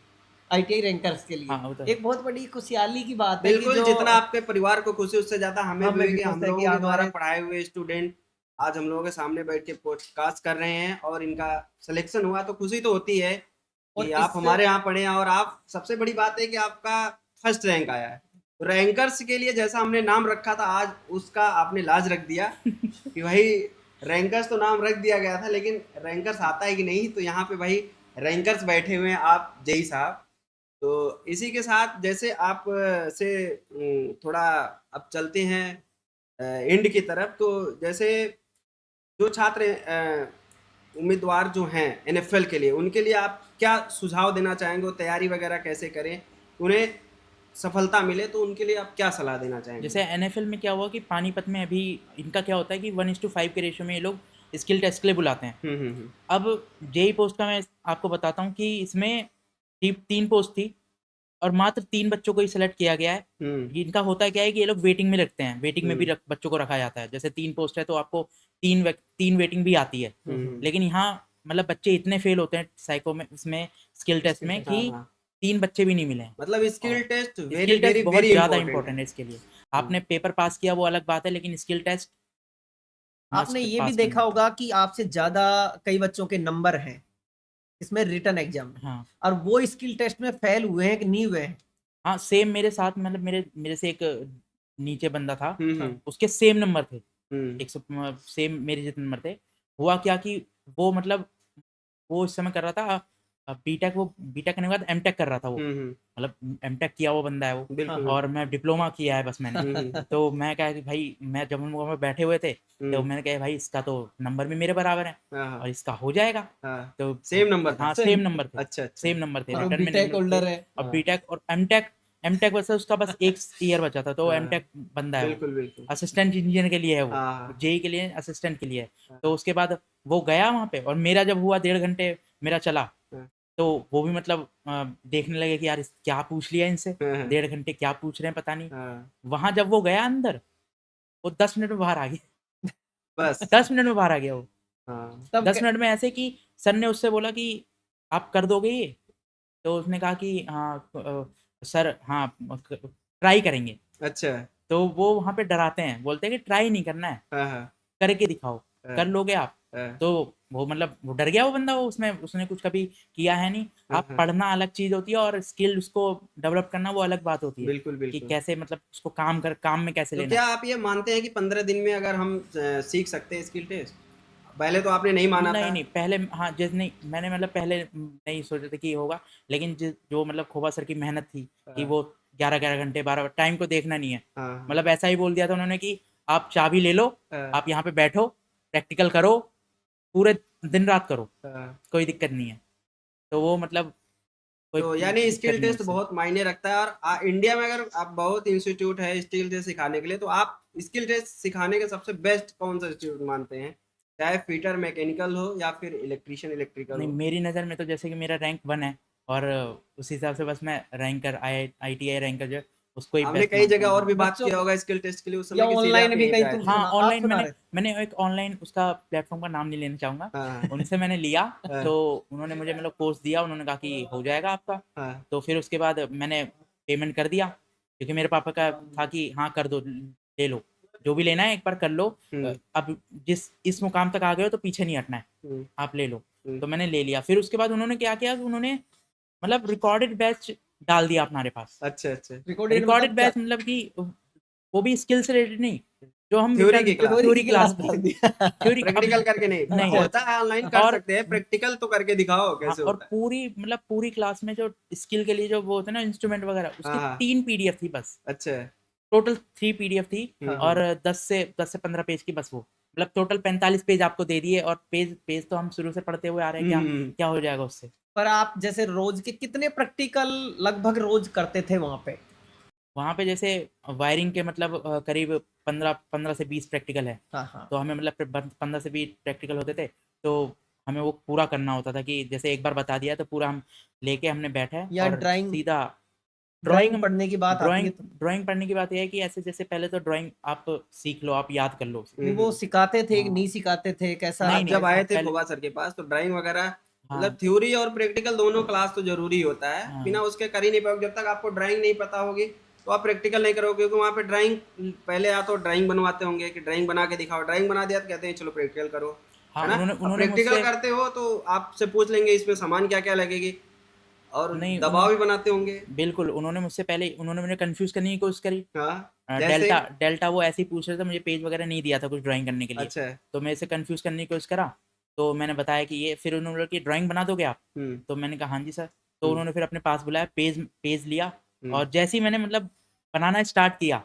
आईटीआई रैंकर्स के लिए हाँ, वो तो है। एक बहुत बड़ी खुशहाली की बात है कि बिल्कुल, जो जितना आपके परिवार को खुशी, उससे ज़्यादा हमें भी हमें हुई भी कि खुश हम है कि लोगों के द्वारा हमारे पढ़ाए हुए स्टूडेंट आज हम लोगों के सामने बैठ के पॉडकास्ट कर रहे हैं और इनका सिलेक्शन हुआ, तो खुशी तो होती है कि और आप इससे हमारे यहाँ पढ़े हैं और आप सबसे बड़ी बात है कि आपका फर्स्ट रैंक आया है। रैंकर्स के लिए जैसा हमने नाम रखा था, आज उसका आपने लाज रख दिया कि भाई रैंकर्स तो नाम रख दिया गया था, लेकिन रैंकर्स आता है कि नहीं, तो यहाँ पे भाई रैंकर्स बैठे हुए हैं, आप जेई साहब। तो इसी के साथ जैसे आप से थोड़ा अब चलते हैं एंड की तरफ, तो जैसे जो छात्र उम्मीदवार जो हैं एनएफएल के लिए, उनके लिए आप क्या सुझाव देना चाहेंगे? वो तैयारी वगैरह कैसे करें? उन्हें सफलता मिले, तो उनके लिए आप क्या सलाह देना चाहेंगे? जैसे एनएफएल में क्या हुआ कि पानीपत में अभी इनका क्या होता है कि 1:5 के रेशियो में ये लोग स्किल टेस्ट के लिए बुलाते हैं। हुँ, हुँ, हुँ। अब जेईई पोस्ट का मैं आपको बताता हूँ कि इसमें 3 पोस्ट थी और मात्र 3 बच्चों को ही सेलेक्ट किया गया है। हुँ, इनका होता क्या है कि ये लोग वेटिंग में रखते हैं, वेटिंग में भी हुँ, बच्चों को रखा जाता है। जैसे 3 पोस्ट है तो आपको 3 वेटिंग भी आती है। हुँ, हुँ। हुँ। लेकिन यहाँ मतलब बच्चे इतने फेल होते हैं साइको में, इसमें स्किल टेस्ट स्किल में, टेस्ट कि हाँ, में हाँ। 3 बच्चे भी नहीं मिले हैं। मतलब और skill test very, skill test very, बहुत वेरी ज़्यादा इम्पोर्टेंट है। इम्पोर्टेंट है इसके लिए। हुँ, आपने पेपर पास किया वो अलग बात है, लेकिन स्किल टेस्ट आपने मस्ट ये भी पास करना देखा होता है। होगा कि आपसे ज़्यादा कई बच्चों के नंबर हैं, इसमें रिटन एग्ज़ाम में, हाँ। और वो स्किल टेस्ट में फेल हुए हैं कि नहीं हुए हैं? हाँ, सेम मेरे साथ मतलब मेरे से एक नीचे बंदा था, हुँ, हाँ, हुँ, उसके सेम नंबर थे। हुँ, 100 सेम मेरे जितने नंबर थे। हुआ क्या कि वो मतलब वो इस समय कर रहा था बीटेक करने के बाद एमटेक कर रहा था वो। हुँ, हुँ। मतलब एमटेक किया हुआ बंदा है वो। बिल्कुल, और बिल्कुल। मैं डिप्लोमा किया है बस मैंने। हुँ, हुँ, तो मैं क्या है कि भाई मैं जब हम लोग बैठे हुए थे, तो हुँ। मैंने कहा भाई इसका तो नंबर भी मेरे बराबर है हाँ, और हाँ, इसका हो जाएगा। हाँ। तो सेम नंबर था? हाँ, सेम। सेम नंबर थे। अच्छा, अच्छा। सेम नंबर थे, और वो रिटर्न में बीटेक नहीं थे। होल्डर है। और हाँ, बीटेक और एमटेक एमटेक वैसे उसका बस 1 ईयर बचा था, तो हाँ। एमटेक बंदा है वो। बिल्कुल, बिल्कुल। असिस्टेंट इंजीनियर के लिए है वो। हाँ, हाँ, जेईई के लिए असिस्टेंट के लिए है। हाँ, तो उसके बाद वो गया वहाँ पे और मेरा जब हुआ 1.5 घंटे मेरा चला, हाँ, तो वो भी मतलब देखने लगे कि यार क्या पूछ लिया इनसे, हाँ, हाँ, 1.5 घंटे क्या पूछ रहे हैं पता नहीं। हाँ। वहाँ जब वो गया अंदर, वो 10 मिनट में बाहर आ गया। बस 10 मिनट में बाहर आ गया वो। हाँ 10 मिनट में ऐसे कि सर ने उससे बोला कि आप कर दोगे ये? तो उसने कहा कि हाँ सर हाँ ट्राई करेंगे। अच्छा तो वो वहाँ पे डराते हैं, बोलते हैं कि ट्राई नहीं करना है, हाँ हाँ करके दिखाओ, कर लोगे आप? हाँ तो वो मतलब वो डर गया वो बंदा, वो उसमें उसने कुछ कभी किया है नहीं। हाँ, आप हाँ, पढ़ना अलग चीज़ होती है और स्किल उसको डेवलप करना वो अलग बात होती है, बिल्कुल कि बिल्कुल। कैसे मतलब उसको काम में कैसे तो लेना क्या है। आप ये मानते हैं कि 15 दिन में अगर हम सीख सकते हैं स्किल टेस्ट? पहले तो आपने नहीं माना नहीं, था। नहीं, पहले हाँ, जिस नहीं मैंने मतलब पहले नहीं सोचा था कि ये होगा, लेकिन जो मतलब खोबा सर की मेहनत थी कि हाँ वो 11-11 घंटे 12 टाइम को देखना नहीं है। हाँ हाँ मतलब ऐसा ही बोल दिया था उन्होंने कि आप चाबी ले लो, हाँ, आप यहाँ पे बैठो, प्रैक्टिकल करो, पूरे दिन-रात करो, हाँ। कोई दिक्कत नहीं है। तो वो मतलब कोई तो यानी दिक्कत स्किल नहीं है टेस्ट उससे। बहुत मायने रखता है और इंडिया में अगर आप बहुत इंस्टीट्यूट है स्किल टेस्ट सिखाने के लिए, तो आप स्किल टेस्ट सिखाने के सबसे बेस्ट कौन सा इंस्टीट्यूट मानते हैं? चाहे फिटर मैकेनिकल हो या फिर इलेक्ट्रिशियन इलेक्ट्रिकल नहीं, हो। मेरी नज़र में तो जैसे कि मेरा रैंक 1 है और उस हिसाब से बस मैं रैंकर आईटीआई रैंकर जो है उसको ही आपने बेस्ट कई मानता जगह हूँ। और हाँ। भी बात बच्चों किया होगा स्किल टेस्ट के लिए, उस या समय की सीधे ऑनलाइन आप भी यहीं पे कहीं आए तुम थे। हाँ, सुना आप ऑनलाइन सुना मैंने रहे थे? मैंने एक ऑनलाइन उसका प्लेटफ़ॉर्म का नाम नहीं लेना चाहूँगा, हाँ उनसे मैंने लिया, हाँ तो उन्होंने मुझे मतलब कोर्स दिया, उन्होंने कहा कि हो जाएगा आपका। हाँ तो फिर उसके बाद मैंने पेमेंट कर दिया, क्योंकि मेरे पापा का था कि हाँ, कर दो, ले लो, जो भी लेना है एक बार कर लो। हम्म अब जिस इस मुकाम तक आ गए हो तो पीछे नहीं हटना है, हम्म आप ले लो। हम्म, तो मैंने ले लिया, फिर उसके बाद उन्होंने क्या किया कि उन्होंने मतलब रिकॉर्डेड बैच डाल दिया हमारे पास। अच्छा अच्छा। रिकॉर्डेड रिकॉर्डेड मतलब क्या? बैच मतलब कि वो भी स्किल से रिलेटेड नहीं, जो हम थ्योरी की रिटर्न क्लास, थ्योरी थ्योरी की क्लास क्लास थी। डाल दिया। थ्योरी अब प्रैक्टिकल करके नहीं। नहीं अच्छा होता अच्छा। है ऑनलाइन कर और सकते हैं, प्रैक्टिकल तो करके दिखाओ हाँ, कैसे और होता है। पूरी मतलब पूरी क्लास में जो स्किल के लिए जो वो होते हैं ना इंस्ट्रूमेंट वगैरह, उसकी हाँ हाँ 3 पीडीएफ थी बस। अच्छा। टोटल 3 पीडीएफ थी और हम्म। 10 से 15 पेज की बस वो। मतलब टोटल 45 पेज आपको दे दिए और पेज पेज तो हम शुरू से पढ़ते हुए आ रहे हैं, क्या हम्म। क्या हो जाएगा उससे। पर आप जैसे रोज के कितने प्रैक्टिकल लगभग रोज करते थे वहां पे? वहाँ पे जैसे वायरिंग के मतलब करीब 15 से 20 प्रैक्टिकल है। हाँ हाँ। तो हमें मतलब 15 से 20 प्रैक्टिकल होते थे, तो हमें वो पूरा करना होता था कि जैसे एक बार बता दिया तो पूरा हम लेके हमने बैठा है या और ड्राइंग सीधा ड्राइंग ड्राइंग पढ़ने की बात आती है ड्राइंग तो ड्राइंग पढ़ने की बात यह है कि ऐसे जैसे पहले तो ड्राइंग आप सीख लो, आप याद कर लो उसे। नहीं वो सिखाते थे कि हाँ, नहीं सिखाते थे, कैसा नहीं, आप नहीं, जब आए थे पहले खोबा सर के पास तो ड्राइंग वगैरह मतलब हाँ, थ्योरी और प्रैक्टिकल दोनों क्लास तो जरूरी होता है, हाँ, बिना उसके कर ही नहीं पाओगे। जब तक आपको ड्राइंग नहीं पता होगी तो आप प्रैक्टिकल नहीं करोगे, क्योंकि वहाँ पे ड्राइंग पहले या तो ड्राइंग बनवाते होंगे कि ड्राइंग बना के दिखाओ, ड्राइंग बना दिया तो कहते हैं चलो प्रैक्टिकल करो, हाँ, है ना। उन्होंने अब उन्होंने प्रैक्टिकल मुझसे करते हो तो आपसे पूछ लेंगे इसमें सामान क्या क्या लगेगी, और नहीं, दबाव भी बनाते होंगे। बिल्कुल, उन्होंने मुझसे पहले उन्होंने मुझे कन्फ्यूज़ करने की कोशिश करी। हाँ जैसे। डेल्टा डेल्टा वो ऐसे ही पूछ रहे थे, मुझे पेज वगैरह नहीं दिया था कुछ ड्राइंग करने के लिए। अच्छा। तो मेरे से कन्फ्यूज़ करने की कोशिश करा, तो मैंने बताया कि ये, फिर उन्होंने बोला कि ड्राइंग बना दोगे आप? हम्म तो मैंने कहा हाँ जी सर। तो हम्म उन्होंने फिर अपने पास बुलाया, पेज पेज लिया हम्म और जैसे ही मैंने मतलब बनाना स्टार्ट किया,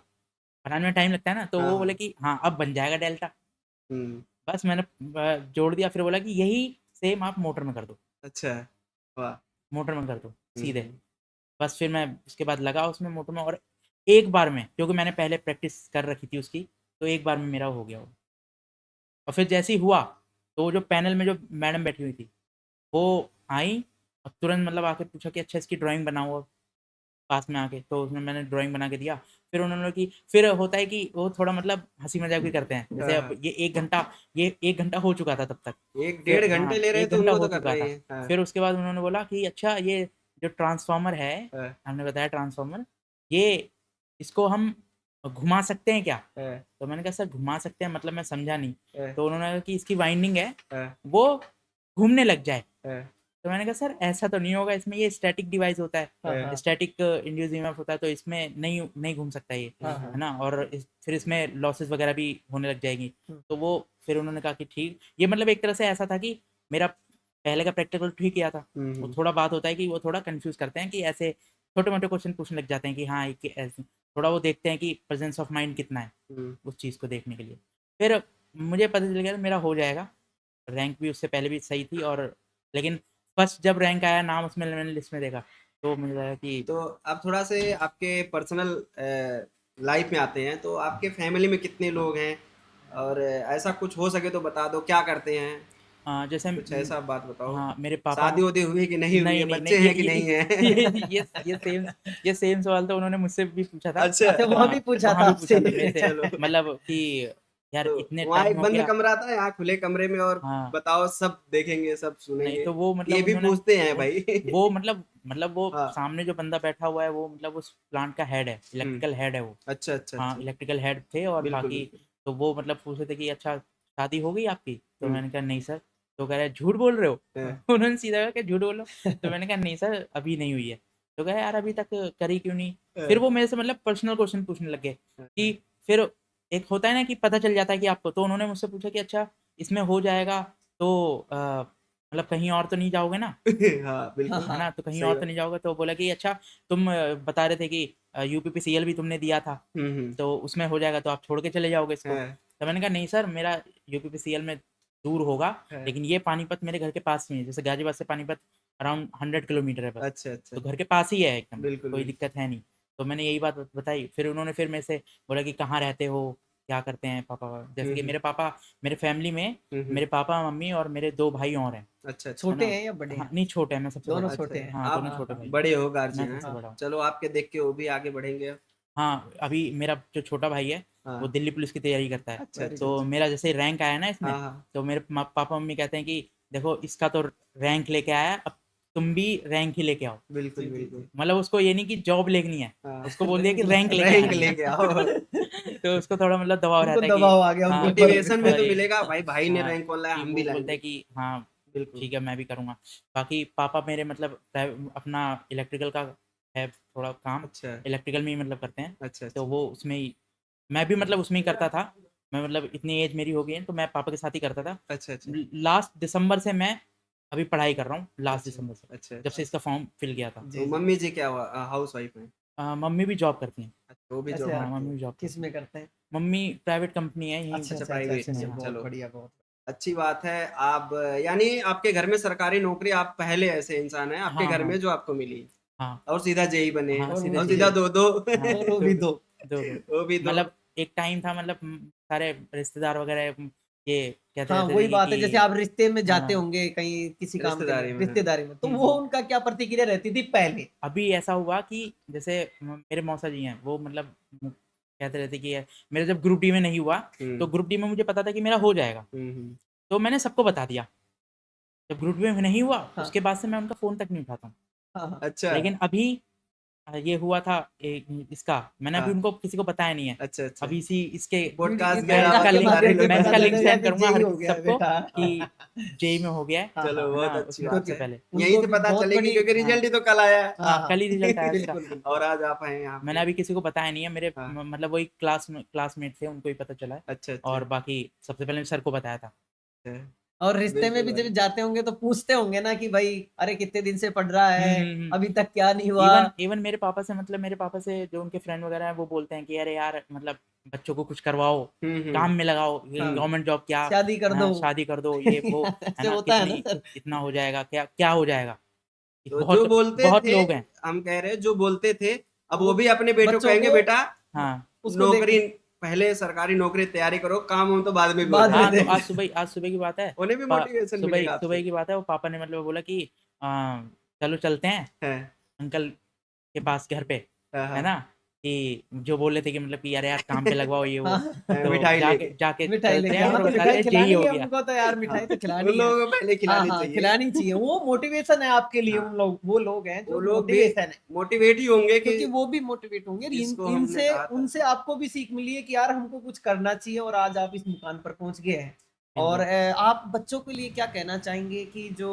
बनाने में टाइम लगता है ना, तो हाँ वो बोले हाँ कि हाँ, अब बन जाएगा डेल्टा। हम्म। बस मैंने जोड़ दिया, फिर बोला कि यही सेम आप मोटर में कर दो, अच्छा। वाह। मोटर में कर दो, सीधे। हम्म। बस फिर मैं उसके बाद लगा उसमें मोटर में, और एक बार में, क्योंकि मैंने पहले प्रैक्टिस कर रखी थी उसकी, तो एक बार में मेरा हो गया वो। और फिर जैसे ही हुआ, तो वो जो पैनल में जो मैडम बैठी हुई थी, वो आई और तुरंत मतलब आके पूछा कि अच्छा इसकी ड्राइंग बनाओ अब, पास में आके। तो उसमें मैंने ड्राइंग बना के दिया। फिर उन्होंने कि फिर होता है कि वो थोड़ा मतलब हँसी-मज़ाक भी करते हैं। जैसे हाँ अब हाँ। ये 1 घंटा हो चुका था तब तक। एक फिर डेढ़ घंटे हाँ, ले रहे 1 थे घंटा उनको हो तो कर चुका रहे था। हैं। हाँ फिर उसके बाद उन्होंने बोला कि अच्छा ये जो ट्रांसफ़ॉर्मर है, हाँ हमने बताया ट्रांसफ़ॉर्मर, ये इसको हम घुमा सकते हैं क्या? हाँ तो मैंने कहा सर घुमा सकते हैं मतलब मैं समझा नहीं। हाँ तो उन्होंने कहा कि इसकी वाइंडिंग है, हाँ वो घूमने लग जाए। हाँ तो मैंने कहा सर ऐसा तो नहीं होगा, इसमें ये स्टैटिक डिवाइस होता हाँ है, हाँ स्टैटिक इंड्यूस ईएमएफ होता है, तो इसमें नहीं नहीं घूम सकता ये, हाँ है हाँ। ना? और फिर इसमें लॉसेस वगैरह भी होने लग जाएंगी। हम्म, तो वो फिर उन्होंने कहा कि ठीक, ये मतलब एक तरह से ऐसा था कि मेरा पहले का प्रैक्टिकल ठीक किया था। वो हम्म। थोड़ा बात होता है कि वो थोड़ा कंफ्यूज करते हैं कि ऐसे छोटे मोटे क्वेश्चन पूछने लग जाते हैं कि हाँ ये ऐसे थोड़ा वो देखते हैं कि प्रेजेंस ऑफ माइंड कितना है हम्म। उस चीज़ को देखने के लिए। फिर मुझे पता चल गया मेरा हो जाएगा, रैंक भी उससे पहले भी सही थी, और लेकिन फर्स्ट जब रैंक आया, नाम उसमें मैंने लिस्ट में देखा, तो मुझे लगा कि तो आप थोड़ा से आपके पर्सनल लाइफ में आते हैं, तो आपके फैमिली में कितने लोग हैं, और ऐसा कुछ हो सके तो बता दो, क्या करते हैं, जैसे कुछ ऐसा बात बताओ। हाँ, मेरे पापा शादी वादी हुई कि नहीं हुई नहीं, है, नहीं, नहीं, बच्चे हैं कि नहीं ये है? ये ये सेम ये सेम सवाल तो उन्होंने मुझसे भी पूछा था। अच्छा। अच्छा वहां भी हाँ, पूछा वहाँ था भी आपसे पूछा था मेरे से, चलो। मतलब कि यार तो इतने वहाँ टाइम एक हो बंद गया। कमरा था, यहाँ खुले कमरे में, और हाँ, बताओ सब देखेंगे, सब नहीं सुनेंगे। तो वो ये मतलब भी उन्होंने पूछते हैं वो भाई। वो मतलब वो हाँ। सामने जो बंदा बैठा हुआ है वो मतलब उस प्लांट का हेड है, हम्म। इलेक्ट्रिकल हेड है वो। अच्छा अच्छा हाँ, अच्छा। इलेक्ट्रिकल हेड थे और बिल्कुल बाकी बिल्कुल। तो वो मतलब पूछ रहे थे कि अच्छा शादी हो गई आपकी? तो हम्म। मैंने कहा नहीं सर। तो कह रहे झूठ बोल रहे हो? हाँ, उन्होंने सीधा कहा कि झूठ बोल रहे हो? तो मैंने कहा नहीं सर अभी नहीं हुई है। तो कहे यार अभी तक करी क्यों नहीं? फिर हाँ, वो मेरे से मतलब पर्सनल क्वेश्चन पूछने लग गए हाँ, कि फिर एक होता है ना कि पता चल जाता है कि आपको, तो उन्होंने मुझसे पूछा कि अच्छा इसमें हो जाएगा तो मतलब कहीं और तो नहीं जाओगे ना? हाँ, हाँ बिल्कुल है ना? हाँ तो कहीं सही और तो बात। नहीं जाओगे? तो बोला कि अच्छा तुम बता रहे थे कि यूपीपीसीएल भी तुमने दिया था, हम्म। तो उसमें हो जाएगा तो आप छोड़ के चले जाओगे इसको। हाँ, तो मैंने कहा नहीं सर मेरा यूपीपीसीएल में दूर होगा, हाँ, लेकिन ये पानीपत मेरे घर के पास में है। जैसे गाज़ियाबाद से पानीपत अराउंड 100 किलोमीटर है बस, अच्छा अच्छा। तो घर के पास ही है एकदम, बिल्कुल कोई बिल्कुल। दिक्कत है नहीं। तो मैंने यही बात बताई, फिर उन्होंने फिर मेरे से बोला कि कहाँ रहते हो? क्या करते हैं पापा? जैसे कि हम्म मेरे फैमिली में हम्म। मेरे पापा, मम्मी और मेरे 2 भाई और हैं, अच्छा अच्छा। है छोटे ना? हैं या बड़े हाँ, हैं? नहीं छोटे हैं, मैं सबसे बड़ा दोनों हूँ। छोटे अच्छा, हैं। हाँ, दोनों आप हाँ छोटे हाँ भाई हैं। बड़े हो मैं गार्जियन हैं। सबसे हाँ बड़ा हूँ। चलो, आपके देख के वो भी आगे बढ़ेंगे अब। हाँ, अभी मेरा जो छोटा भाई है, वो हाँ। दिल्ली पुलिस की तैयारी करता है। अच्छा अच्छा अच्छा तो अच्छा। मेरा जैसे रैंक आया ना इसमें, हाँ हाँ। तो मेरे पापा-मम्मी कहते हैं कि देखो इसका तो रैंक लेके आया है, अब तुम भी रैंक ही लेके आओ। बिल्कुल जी जी बिल्कुल। जी मतलब उसको ये नहीं कि जॉब लेनी है, हाँ। उसको बोल दिया कि रैंक रैंक लाना लेके रैंक आनी है। लेके आओ। तो उसको थोड़ा मतलब दबाव उनको रहता है कि दबाव आ गया उनके हाँ, ऊपर। मोटिवेशन भी तो अरे मिलेगा भाई, भाई ने हाँ, रैंक कौन लाया, कि हम भी वो बोलता है लाएंगे। कि हाँ, बिल्कुल। ठीक है मैं भी करूँगा। बाकी पापा मेरे मतलब अपना इलेक्ट्रिकल का है थोड़ा काम, अच्छा इलेक्ट्रिकल में ही मतलब करते हैं। अच्छा तो अच्छा वो उसमें ही मैं भी मतलब उसमें ही करता था। मैं मतलब इतनी एज मेरी हो गई है तो मैं पापा के साथ ही करता था। अच्छा अच्छा लास्ट दिसंबर से मैं अभी पढ़ाई कर रहा हूँ, लास्ट अच्छा दिसंबर से, अच्छा जब से अच्छा। इसका फॉर्म फिल किया था। तो जी जी। मम्मी जी क्या हुआ, हाउस वाइफ है? मम्मी भी जॉब करती हैं। अच्छा, वो भी जॉब अच्छा, हाँ, करती मम्मी है। भी जॉब किस करती हैं। में करते हैं? मम्मी प्राइवेट कंपनी है यहीं अच्छा अच्छा, अच्छा अच्छा प्राइवेट अच्छा इसमें अच्छा, है, हाँ। बहुत चलो बढ़िया बहुत। अच्छी बात है। आप यानी आपके घर में सरकारी नौकरी, आप पहले ऐसे इंसान हैं आपके हाँ, घर में हाँ, जो आपको मिली, हाँ, और सीधा जेई बने, हाँ, और सीधे वो और जेईई। सीधा जे दो दो। हाँ, और वो भी 2 2-2 वो भी दो। मतलब एक टाइम था मतलब सारे रिश्तेदार वगैरह ये कहते हाँ, रहते थे वही बात है, जैसे कि आप रिश्ते में जाते हाँ, होंगे कहीं किसी काम के लिए, रिश्तेदारी में, हाँ। रिश्तेदारी में, तो हुँ, वो हुँ। उनका क्या प्रतिक्रिया रहती थी पहले? अभी ऐसा हुआ कि जैसे मेरे मौसा जी हैं, वो मतलब कहते रहते कि मेरा जब ग्रुप डी में नहीं हुआ, तो हम्म ग्रुप डी में मुझे पता था कि मेरा हो जाएगा, हम्म। तो मैंने सबको बता दिया। जब ग्रुप डी में नहीं हुआ, हाँ, उसके बाद से मैं उनका फ़ोन तक नहीं उठाता हूँ। हाँ, हाँ। अच्छा लेकिन अभी ये हुआ था इसका, मैंने अभी हाँ। उनको किसी को बताया नहीं है। अच्छा अच्छा। अभी इसके पॉडकास्ट के पॉडकास्ट के माध्यम से मैं पता इसका चल लिंक जाएगा सेंड कि करूँगा जेई हर हो किसी गया है सबको बेटा। कि जेईई में हो गया हाँ, चलो, है बहुत ना? अच्छी उसमें बात सबसे है। क्योंकि पहले। यहीं उनको से भी पता बहुत चलेगी बड़ी। क्योंकि हाँ, रिजल्ट ही तो कल आया है। हाँ, हाँ, हाँ, कल ही रिज़ल्ट आया इसका। बिल्कुल, बिल्कुल। और आज आप आए यहाँ मैंने पे। अभी किसी को बताया नहीं है, मेरे हाँ। मतलब वही क्लासमेट थे, उनको ही पता चला है अच्छा अच्छा और बाकी सबसे पहले सर को बताया था। अच्छा। और रिश्ते में बिल्कुल भी जब भाई। जाते होंगे तो पूछते होंगे ना कि भाई अरे कितने दिन से पढ़ रहा हुँ, है, हुँ, हुँ। अभी तक क्या नहीं हुआ? इवन इवन मेरे पापा से जो उनके फ्रेंड वगैरह हैं, वो बोलते हैं कि अरे यार मतलब बच्चों को कुछ करवाओ, काम में लगाओ, ये हाँ, गवर्नमेंट जॉब क्या, शादी कर दो। शादी कर दो, ये वो, है ऐसे ना? होता है ना कितनी सर? इतना हो जाएगा, क्या क्या हो जाएगा? तो जो बहुत बोलते बहुत थे, लोग हैं। हम कह रहे हैं जो बोलते थे, अब वो वो भी अपने बेटों को बच्चों कहेंगे, को बेटा हाँ, उसको देख नौकरी, पहले सरकारी नौकरी तैयारी करो, काम हो तो बाद में भी हो बाद में हाँ, तो जाएगा। देख। आज सुबह की बात है, उन्हें भी प मोटिवेशन मिलेगा सुबह आपसे। की बात है, वो पापा ने मतलब बोला कि अ, चलो चलते हैं है। अंकल के पास घर पे, हाँ है हाँ। ना? कि जो बोल रहे थे कि मतलब कि अरे यार काम पे लगवाओ ये वो, हाँ, तो मिठाई जाके लेके। जाके मिठाई चलते लेके, हैं हाँ, और तो बताते मिठाई हैं जेईई खिलानी हो है गया। उनको, तो यार हाँ, मिठाई तो उन खिलानी है। लोगों को पहले हाँ, खिलानी हाँ, चाहिए। खिलानी चाहिए। वो मोटिवेशन है आपके लिए, हाँ, उन लोग वो लोग हैं वो जो लोग भी मोटिवेशन है। मोटिवेट ही होंगे कि क्योंकि वो भी मोटिवेट होंगे। जिसको हमने इनसे कहा था। उनसे आपको भी सीख मिली है कि यार हमको कुछ करना चाहिए, और आज आप इस मुकाम पर पहुंच गए हैं। और बिल्कुल। आप बच्चों के लिए क्या कहना चाहेंगे कि जो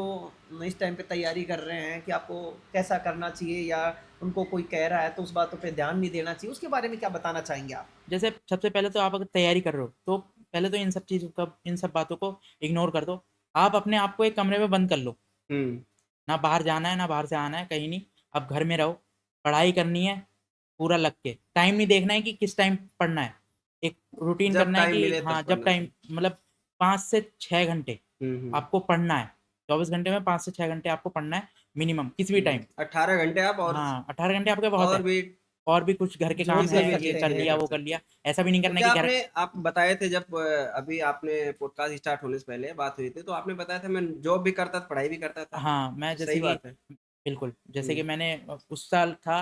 इस टाइम पे तैयारी कर रहे हैं कि आपको कैसा करना चाहिए, या उनको कोई कह रहा है तो उस बातों पे ध्यान नहीं देना चाहिए, उसके बारे में क्या बताना चाहेंगे आप? जैसे सबसे पहले तो आप अगर तैयारी कर रहे हो, तो पहले तो इन सब बातों को इग्नोर कर दो। आप अपने आप को एक कमरे में बंद कर लो। हम्म। ना बाहर जाना है, ना बाहर से आना है, कहीं नहीं। आप घर में रहो, पढ़ाई करनी है पूरा लग के। टाइम नहीं देखना है कि किस टाइम पढ़ना है। एक रूटीन जब करना है टाइम कि मिले तब हाँ, जब पढ़ना टाइम चाहिए। मतलब 5 से 6 घंटे हम्म। आपको पढ़ना है। 24 घंटे में 5 से 6 घंटे आपको पढ़ना है मिनिमम, किसी भी टाइम। 18 घंटे आप हाँ, 18 घंटे आपके बहुत और है। भी और भी कुछ घर के जोड़ काम किसी कर हैं, भी ये चीज सकते कर के लिए लिया, हैं। कर वो कर सकते लिया। हैं। ऐसा भी नहीं तो करना क्या कि घर आपने आप बताए थे जब अभी आपने पॉडकास्ट स्टार्ट होने से पहले बात हुई थी, तो आपने बताया था मैं जॉब भी करता था, पढ़ाई भी करता था। हाँ, मैं तो जैसे सही कि बात है। बिल्कुल, जैसे कि हम्म मैंने उस साल था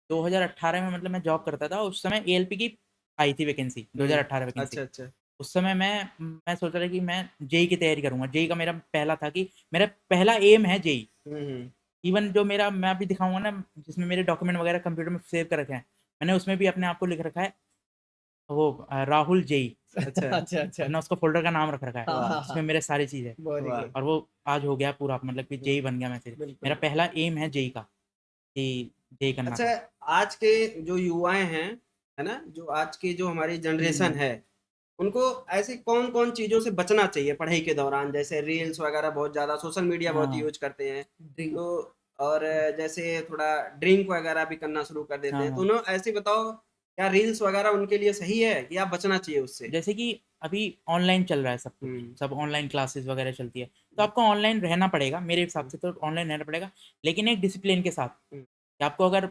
2018 में मतलब मैं जॉब करता था, उस समय एएलपी की आई थी वैकेंसी, 2018 वैकेंसी। अच्छा अच्छा। उस समय मैं सोच रहा था कि मैं जेईई की तैयारी करूँगा। जेईई का मेरा पहला था कि मेरा पहला एम है जेईई। हम्म। इवन जो मेरा मैं अभी दिखाऊँगा ना, जिसमें मेरे डॉक्यूमेंट वगैरह कंप्यूटर में सेव कर रखे हैं, मैंने उसमें भी अपने आप को लिख रखा है वो राहुल जेईई। अच्छा। अच्छा, अच्छा, मैंने अच्छा। उसको फ़ोल्डर का नाम रख रखा है, हाँ, हाँ, जिसमें हाँ। मेरे सारी चीज़ है। वेरी वाह। गुड। और वो आज हो गया पूरा, मतलब कि जेईई बन गया मैं फिर। बिल्कुल, मेरा बिल्कुल। पहला एम है जेईई का, कि जेईई करना अच्छा, था। आज के जो युवाएं हैं, है ना, जो आज की जो हमारी जनरेशन हुँ। है, उनको ऐसी कौन-कौन चीज़ों से बचना चाहिए पढ़ाई के दौरान? जैसे रील्स वगैरह बहुत ज़्यादा, सोशल मीडिया बहुत हाँ, यूज़ करते हैं। ड्रिंक। तो और जैसे थोड़ा ड्रिंक वगैरह भी करना शुरू कर देते हाँ, हैं। तो हाँ। उन्हें ऐसे ही बताओ, क्या रील्स वगैरह उनके लिए सही है या बचना चाहिए उससे? जैसे कि अभी ऑनलाइन चल रहा है सब कुछ, हुँ। सब ऑनलाइन क्लासेस वगैरह चलती है, तो हुँ, आपको ऑनलाइन रहना पड़ेगा, मेरे हिसाब हुँ, से तो ऑनलाइन रहना पड़ेगा, लेकिन एक डिसिप्लिन के साथ, हुँ, कि आपको अगर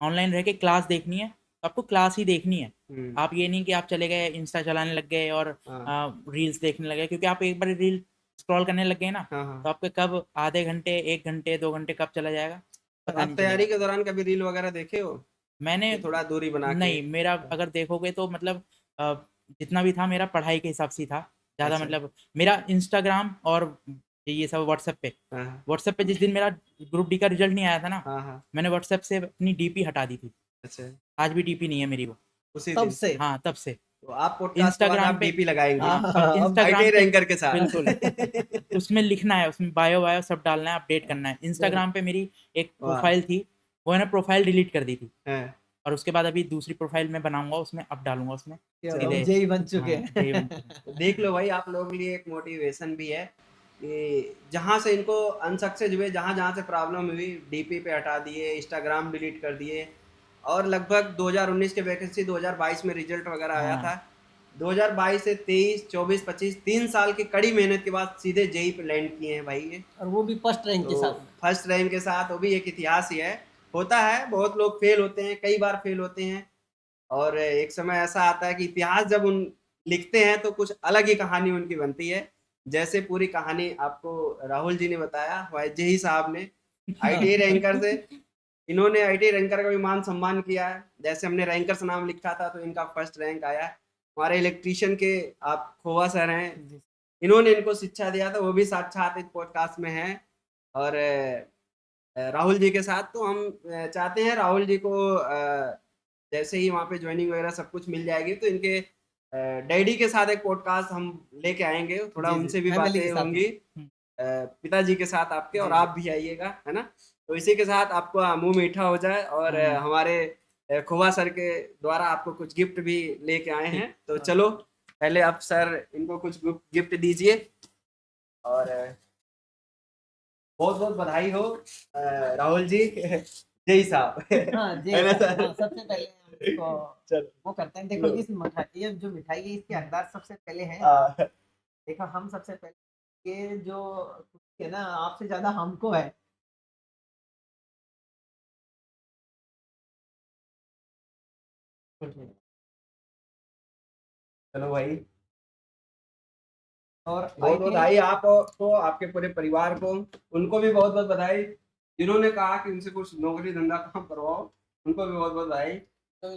ऑनलाइन रह के क्लास देखनी है, तो आपको क्लास ही देखनी है। हुँ। आप ये नहीं कि आप चले गए, इंस्टा चलाने लग गए और हाँ। रील्स देखने लगे, क्योंकि आप एक बार रील स्क्रॉल करने लग गए ना, हाँ, हाँ। तो आपके कब आधे घंटे, 1 घंटे, 2 घंटे कब चला जाएगा, तो पता आप नहीं तैयारी चलेगा। के दौरान कभी रील वगैरह देखे हो? मैंने कि थोड़ा दूरी बना के? नहीं, मेरा अगर देखोगे तो मतलब अ, जितना भी था मेरा पढ़ाई के हिसाब से ही था। ज़्यादा अच्छा। मतलब मेरा इंस्टाग्राम और ये सब हाँ, हाँ। व्हाट्सएप पे जिस दिन मेरा ग्रुप डी का रिज़ल्ट नहीं आया था ना, हाँ, हाँ। मैंने व्हाट्सएप से अपनी डीपी हटा दी थी। अच्छा, आज भी डीपी नहीं है मेरी वो। उसी तब दिन। से? हाँ, तब से। तो आप पॉडकास्ट के बाद इंस्टाग्राम आप पे डीपी लगाएँगे, हाँ, हाँ, हाँ, और हाँ, अब इंस्टाग्राम आईटी पे रैंकर के साथ। बिल्कुल, उसमें लिखना है, उसमें बायो-वायो सब डालना है, अपडेट करना है। वेरी इंस्टाग्राम पे मेरी एक वाह! प्रोफ़ाइल थी, वो मैंने प्रोफ़ाइल डिलीट कर दी थी। हैं, और उसके बाद अभी दूसरी प्रोफ़ाइल मैं बनाऊँगा, उसमें अब डालूँगा उसमें क्या अब चलो। सीधे। जेईई बन चुके हाँ, जेईई बन चुका हैं। हूँ। तो देख लो भाई, आप लोगों के लिए एक मोटिवेशन भी है कि जहाँ से इनको अनसक्सेस हुए, जहाँ-जहाँ से प्रॉब्लम हुई, डीपी पे हटा दिए, इंस्टाग्राम डिलीट कर दिए और लगभग 2019 के वैकेंसी 2022 में रिज़ल्ट वगैरह आया हाँ, था। 2022 से 23, 24, 25 3 साल की कड़ी मेहनत के बाद सीधे जेईई पे लैंड किए हैं भाई ये। और वो भी फर्स्ट रैंक के तो साथ में। फर्स्ट रैंक के साथ, वो भी एक इतिहास ही है। होता है, बहुत लोग फेल होते हैं, कई बार फेल होते हैं और एक समय ऐसा आता है कि इतिहास जब उन लिखते हैं तो कुछ अलग ही कहानी उनकी बनती है। जैसे पूरी कहानी आपको राहुल जी ने बताया, जेईई साहब ने आईटीआई रैंकर से, इन्होंने आईटीआई रैंकर का भी मान-सम्मान किया है। जैसे हमने रैंकर्स नाम लिखा था तो इनका फर्स्ट रैंक आया। हमारे इलेक्ट्रीशियन के आप खोवा सर हैं, जी। इन्होंने इनको शिक्षा दिया था, वो भी साक्षात इस पॉडकास्ट में हैं और राहुल जी के साथ। तो हम चाहते हैं राहुल जी को जैसे ही वहाँ पे जॉइनिंग वगैरह सब कुछ मिल जाएगी तो इनके डैडी के साथ एक पॉडकास्ट हम लेके आएँगे, थोड़ा जी, जी, उनसे भी फैमिली के बातें साथ में। होंगी हुँ, पिताजी के साथ आपके और जी, जी। आप भी आइएगा, है ना? तो इसी के साथ आपका मुँह मीठा हो जाए और हाँ, हमारे खोवा सर के द्वारा आपको कुछ गिफ्ट भी लेके आए ठीक। हैं। तो हाँ। चलो, पहले आप सर इनको कुछ गिफ्ट दीजिए और बहुत-बहुत बधाई हो राहुल जी। जय साहब। हाँ, है जी ना सर। हाँ, सर? सबसे पहले हम इसको चलो, वो करते हैं। देखो लो। इस मिठाई, ये जो मिठाई है इसके हकदार सबसे पहले हैं आप। हाँ, देखो हम सबसे पहले ये जो खुशी है ना आपसे ज़्यादा हमको है। चलो भाई, और बहुत-बहुत आईटीआई बधाई आपको, आपके पूरे परिवार को। उनको भी बहुत-बहुत बधाई, जिन्होंने कहा कि उनसे कुछ नौकरी-धंधा काम करवाओ, उनको भी बहुत-बहुत बधाई। तो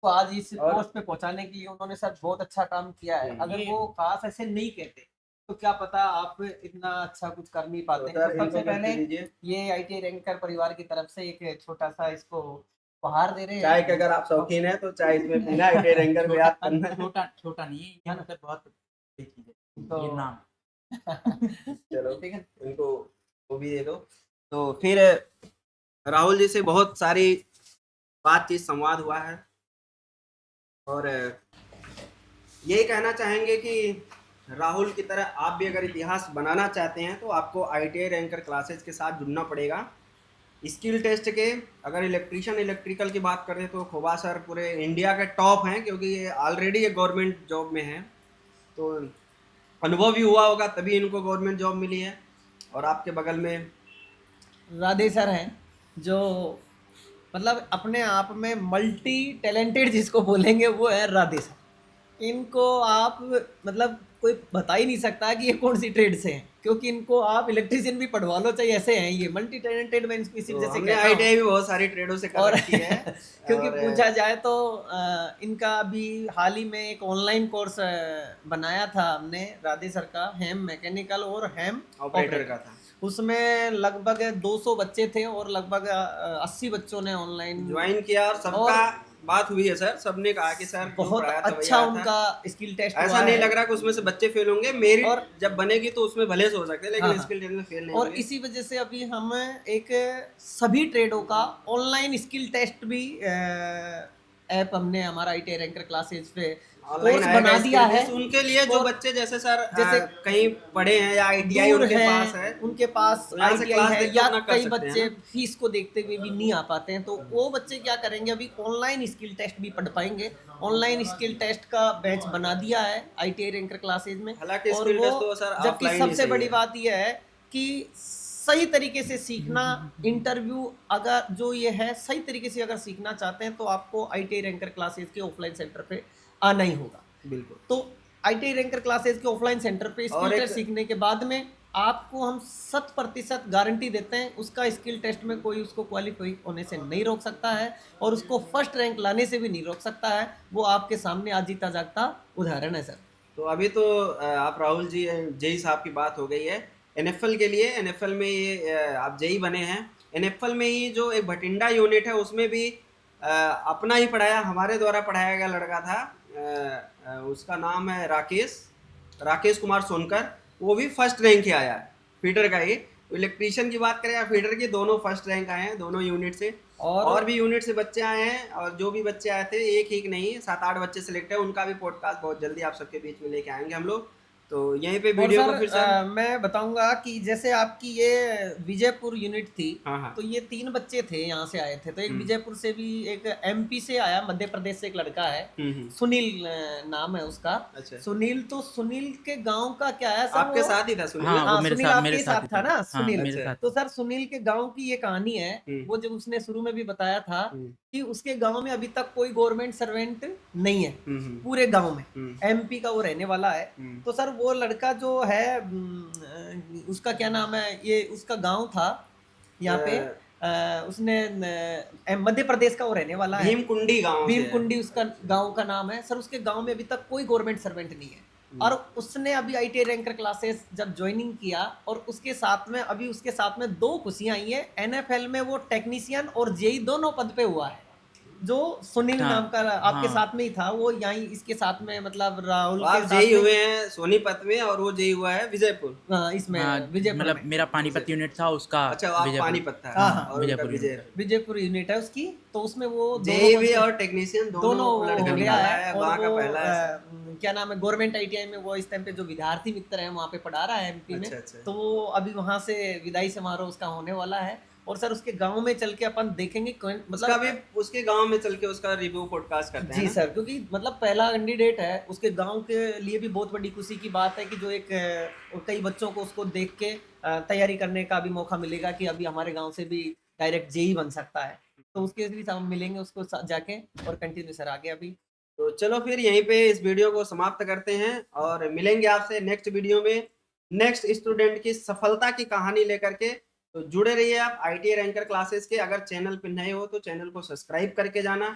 को आज इस और पोस्ट पे पहुँचाने के लिए उन्होंने सर बहुत अच्छा काम किया है। हुँ, अगर ये वो काश ऐसे नहीं कहते, तो क्या पता आप इतना अच्छा कुछ कर नहीं तो पाते हैं। तो सर इनको सबसे गिफ्ट पहले दीजिए। ये आईटीआई रैंकर परिवार की तरफ से एक छोटा-सा इसको उपहार दे रहे चाय के हैं। अगर आप अब शौकीन हैं, तो चाय इसमें पीना है, आईटीआई रैंकर को याद करना है। छोटा नहीं है, ये है ना? मतलब बहुत बड़ी चीज़ तो है, ये नाम। चलो, ठीक है। इनको वो भी दे दो। तो फिर राहुल जी से बहुत सारी बातचीत संवाद हुआ है और यही कहना चाहेंगे कि राहुल की तरह आप भी अगर इतिहास बनाना चाहते हैं तो आपको आईटीआई रैंकर क्लासेस के साथ जुड़ना पड़ेगा। स्किल टेस्ट के अगर इलेक्ट्रिशियन इलेक्ट्रिकल की बात करें तो खोबा सर पूरे इंडिया के टॉप हैं, क्योंकि ये ऑलरेडी ये गवर्नमेंट जॉब में हैं। तो अनुभव भी हुआ होगा तभी इनको गवर्नमेंट जॉब मिली है। और आपके बगल में राधे सर हैं, जो मतलब अपने आप में मल्टी टैलेंटेड जिसको बोलेंगे वो है राधे सर। इनको आप मतलब कोई बता ही नहीं सकता कि ये कौन सी ट्रेड से हैं, क्योंकि इनको आप इलेक्ट्रिशियन भी पढ़वा लो, चाहे ऐसे हैं ये मल्टी टैलेंटेड, मैं इनको इसी तो वजह से हमने कहता हूँ। आईटीआई भी बहुत सारी ट्रेडों से कर और रखी है। क्योंकि और पूछा जाए तो इनका अभी हाल ही में एक ऑनलाइन कोर्स बनाया था हमने राधे सर का, हेम मैकेनिकल और हेम ऑपरेटर ऑपरेटर। का था, उसमें लगभग 200 बच्चे थे और लगभग 80 बच्चों ने ऑनलाइन ज्वाइन किया और सबका और बात हुई है सर, सबने कहा कि सर जो बहुत पढ़ाया था वही अच्छा आया था। उनका स्किल टेस्ट ऐसा हुआ नहीं है। लग रहा कि उसमें से बच्चे फेल होंगे, मेरिट और जब बनेगी तो उसमें भले से हो सकते हैं, हाँ लेकिन हाँ स्किल टेस्ट में फेल नहीं और होंगे। इसी वजह से अभी हम एक सभी ट्रेडों का ऑनलाइन स्किल टेस्ट भी ऐप हमने हमारा आईटी रैंकर क्लासेज पे ऑनलाइन कोर्स आएगा बना दिया स्किल है। टेस्ट उनके लिए जो और बच्चे जैसे सर जैसे कहीं पढ़े हैं या आईटीआई दूर उनके पास हैं, है, उनके पास तो यहाँ से आईटीआई क्लास है, देख के या अपना कर कई सकते हैं बच्चे ना। फीस को देखते हुए भी नहीं आ पाते हैं, तो वो बच्चे क्या करेंगे, अभी ऑनलाइन स्किल टेस्ट भी पढ़ पाएंगे। ऑनलाइन स्किल टेस्ट का बैच बना दिया है आईटीआई रैंकर क्लासेज में। हालांकि और स्किल वो टेस्ट तो सर जबकि ऑफलाइन ही सबसे सही बड़ी है। बात यह है कि सही तरीके से सीखना, इंटरव्यू अगर जो ये है सही तरीके से अगर सीखना चाहते हैं तो आपको आईटीआई रैंकर क्लासेज के ऑफलाइन सेंटर पे आना ही होगा। बिल्कुल। तो आईटीआई रैंकर क्लासेज के ऑफलाइन सेंटर पे स्किल और एक टेस्ट सीखने के बाद में आपको हम 100% गारंटी देते हैं, उसका स्किल टेस्ट में कोई उसको क्वालिफाई होने से नहीं रोक सकता है और उसको फर्स्ट रैंक लाने से भी नहीं रोक सकता है। वो आपके सामने आज जीता जागता उदाहरण है सर। तो अभी तो आप राहुल जी जेई साहब की बात हो गई है एनएफएल के लिए। एनएफएल में ये आप जेई बने हैं, एनएफएल में ही जो एक भटिंडा यूनिट है उसमें भी अपना ही पढ़ाया, हमारे द्वारा पढ़ाया गया लड़का था, उसका नाम है राकेश कुमार सोनकर। वो भी फर्स्ट रैंक ही आया है फीडर का ही। इलेक्ट्रीशियन की बात करें या फीडर की, दोनों फर्स्ट रैंक आए हैं दोनों यूनिट से। और भी यूनिट से बच्चे आए हैं, और जो भी बच्चे आए थे एक ही नहीं 7-8 बच्चे सिलेक्ट है, उनका भी पॉडकास्ट बहुत जल्दी आप सबके बीच में लेके आएंगे हम लोग। तो यहीं पे और वीडियो को सर फिर सर मैं बताऊंगा कि जैसे आपकी ये विजयपुर यूनिट थी, हाँ हाँ तो ये 3 बच्चे थे यहाँ से आए थे, तो एक विजयपुर से भी, एक एमपी से आया, मध्य प्रदेश से एक लड़का है, सुनील नाम है उसका। अच्छा, सुनील, तो सुनील के गांव का क्या है सर, आपके वो साथ ही था सुनील हाँ, ना? वो हाँ मेरे सुनील साथ आपके साथ था ना हाँ, सुनील। मेरे अच्छा। साथ तो सर सुनील के गांव की ये कहानी है, वो जब उसने शुरू में भी बताया था कि उसके गांव में अभी तक कोई गवर्नमेंट सर्वेंट नहीं है पूरे गांव में, एमपी का वो रहने वाला है। तो सर वो लड़का जो है उसका क्या नाम है, ये उसका गांव था यहाँ पे, उसने मध्य प्रदेश का वो रहने वाला है, भीमकुंडी गांव से है। भीमकुंडी उसका गांव का नाम है। सर उसके गांव में अभी तक कोई गवर्नमेंट सर्वेंट नहीं है, और उसने अभी आईटीआई रैंकर क्लासेस जब ज्वाइनिंग किया, और उसके साथ में अभी उसके साथ में 2 खुशियां आई है, एनएफएल में वो टेक्नीशियन और जेई दोनों पद पे हुआ है। जो सुनील हाँ, नाम का आपके हाँ। साथ में ही था, वो यहीं इसके साथ में, मतलब राहुल तो के आप साथ जेई में, हुए हैं सोनीपत में और वो जेई हुआ है विजयपुर। इसमें हाँ, विजयपुर मतलब में। मेरा पानीपत यूनिट था, उसका अच्छा, आप विजयपुर। पानीपत था हाँ, हाँ, और उनका विजयपुर विजय। यूनिट। विजयपुर यूनिट है उसकी, तो उसमें वो जेई दोनों भी पद- और टेक्नीशियन दोनों दोनों वो लड़का हो गया निकाला है। है, और वहाँ का वो पहला है। क्या नाम है, गवर्नमेंट आईटीआई में वो इस टाइम पे जो विद्यार्थी मित्र है वहाँ पे पढ़ा रहा है एमपी में। अच्छा, अच्छा। तो वो अभी वहाँ से विदाई समारोह उसका होने वाला है, और सर उसके गांव में चल के अपन देखेंगे उसका भी उसके गांव में चल के उसका रिव्यू पॉडकास्ट करते हैं जी ना? सर, क्योंकि मतलब पहला कैंडिडेट है, उसके गांव के लिए भी बहुत बड़ी खुशी की बात है कि जो एक और कई बच्चों को उसको देख के तैयारी करने का भी मौका मिलेगा कि अभी हमारे गांव से भी डायरेक्ट जेई बन सकता है। तो उसके भी हम मिलेंगे उसको जाके, और कंटिन्यू सर आगे अभी। तो चलो फिर यहीं पे इस वीडियो को समाप्त करते हैं और मिलेंगे आपसे नेक्स्ट वीडियो में नेक्स्ट स्टूडेंट की सफलता की कहानी लेकर के। तो जुड़े रहिए आप आईटीआई रैंकर क्लासेस के। अगर चैनल पर नए हो तो चैनल को सब्सक्राइब करके जाना,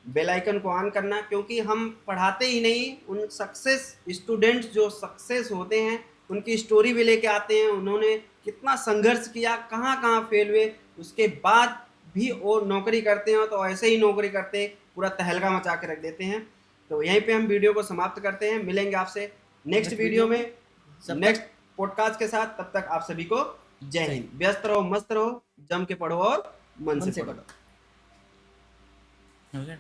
बेल आइकन को ऑन करना, क्योंकि हम पढ़ाते ही नहीं, उन सक्सेस स्टूडेंट्स जो सक्सेस होते हैं उनकी स्टोरी भी लेके आते हैं, उन्होंने कितना संघर्ष किया, कहाँ कहाँ फेल हुए, उसके बाद भी वो नौकरी करते हैं, तो ऐसे ही नौकरी करते पूरा तहलका मचा के रख देते हैं। तो यहीं पे हम वीडियो को समाप्त करते हैं, मिलेंगे आपसे नेक्स्ट वीडियो में नेक्स्ट पॉडकास्ट के साथ। तब तक आप सभी को जय हिंद। व्यस्त रहो, मस्त रहो, जम के पढ़ो और मन से पढ़ो। हो गया?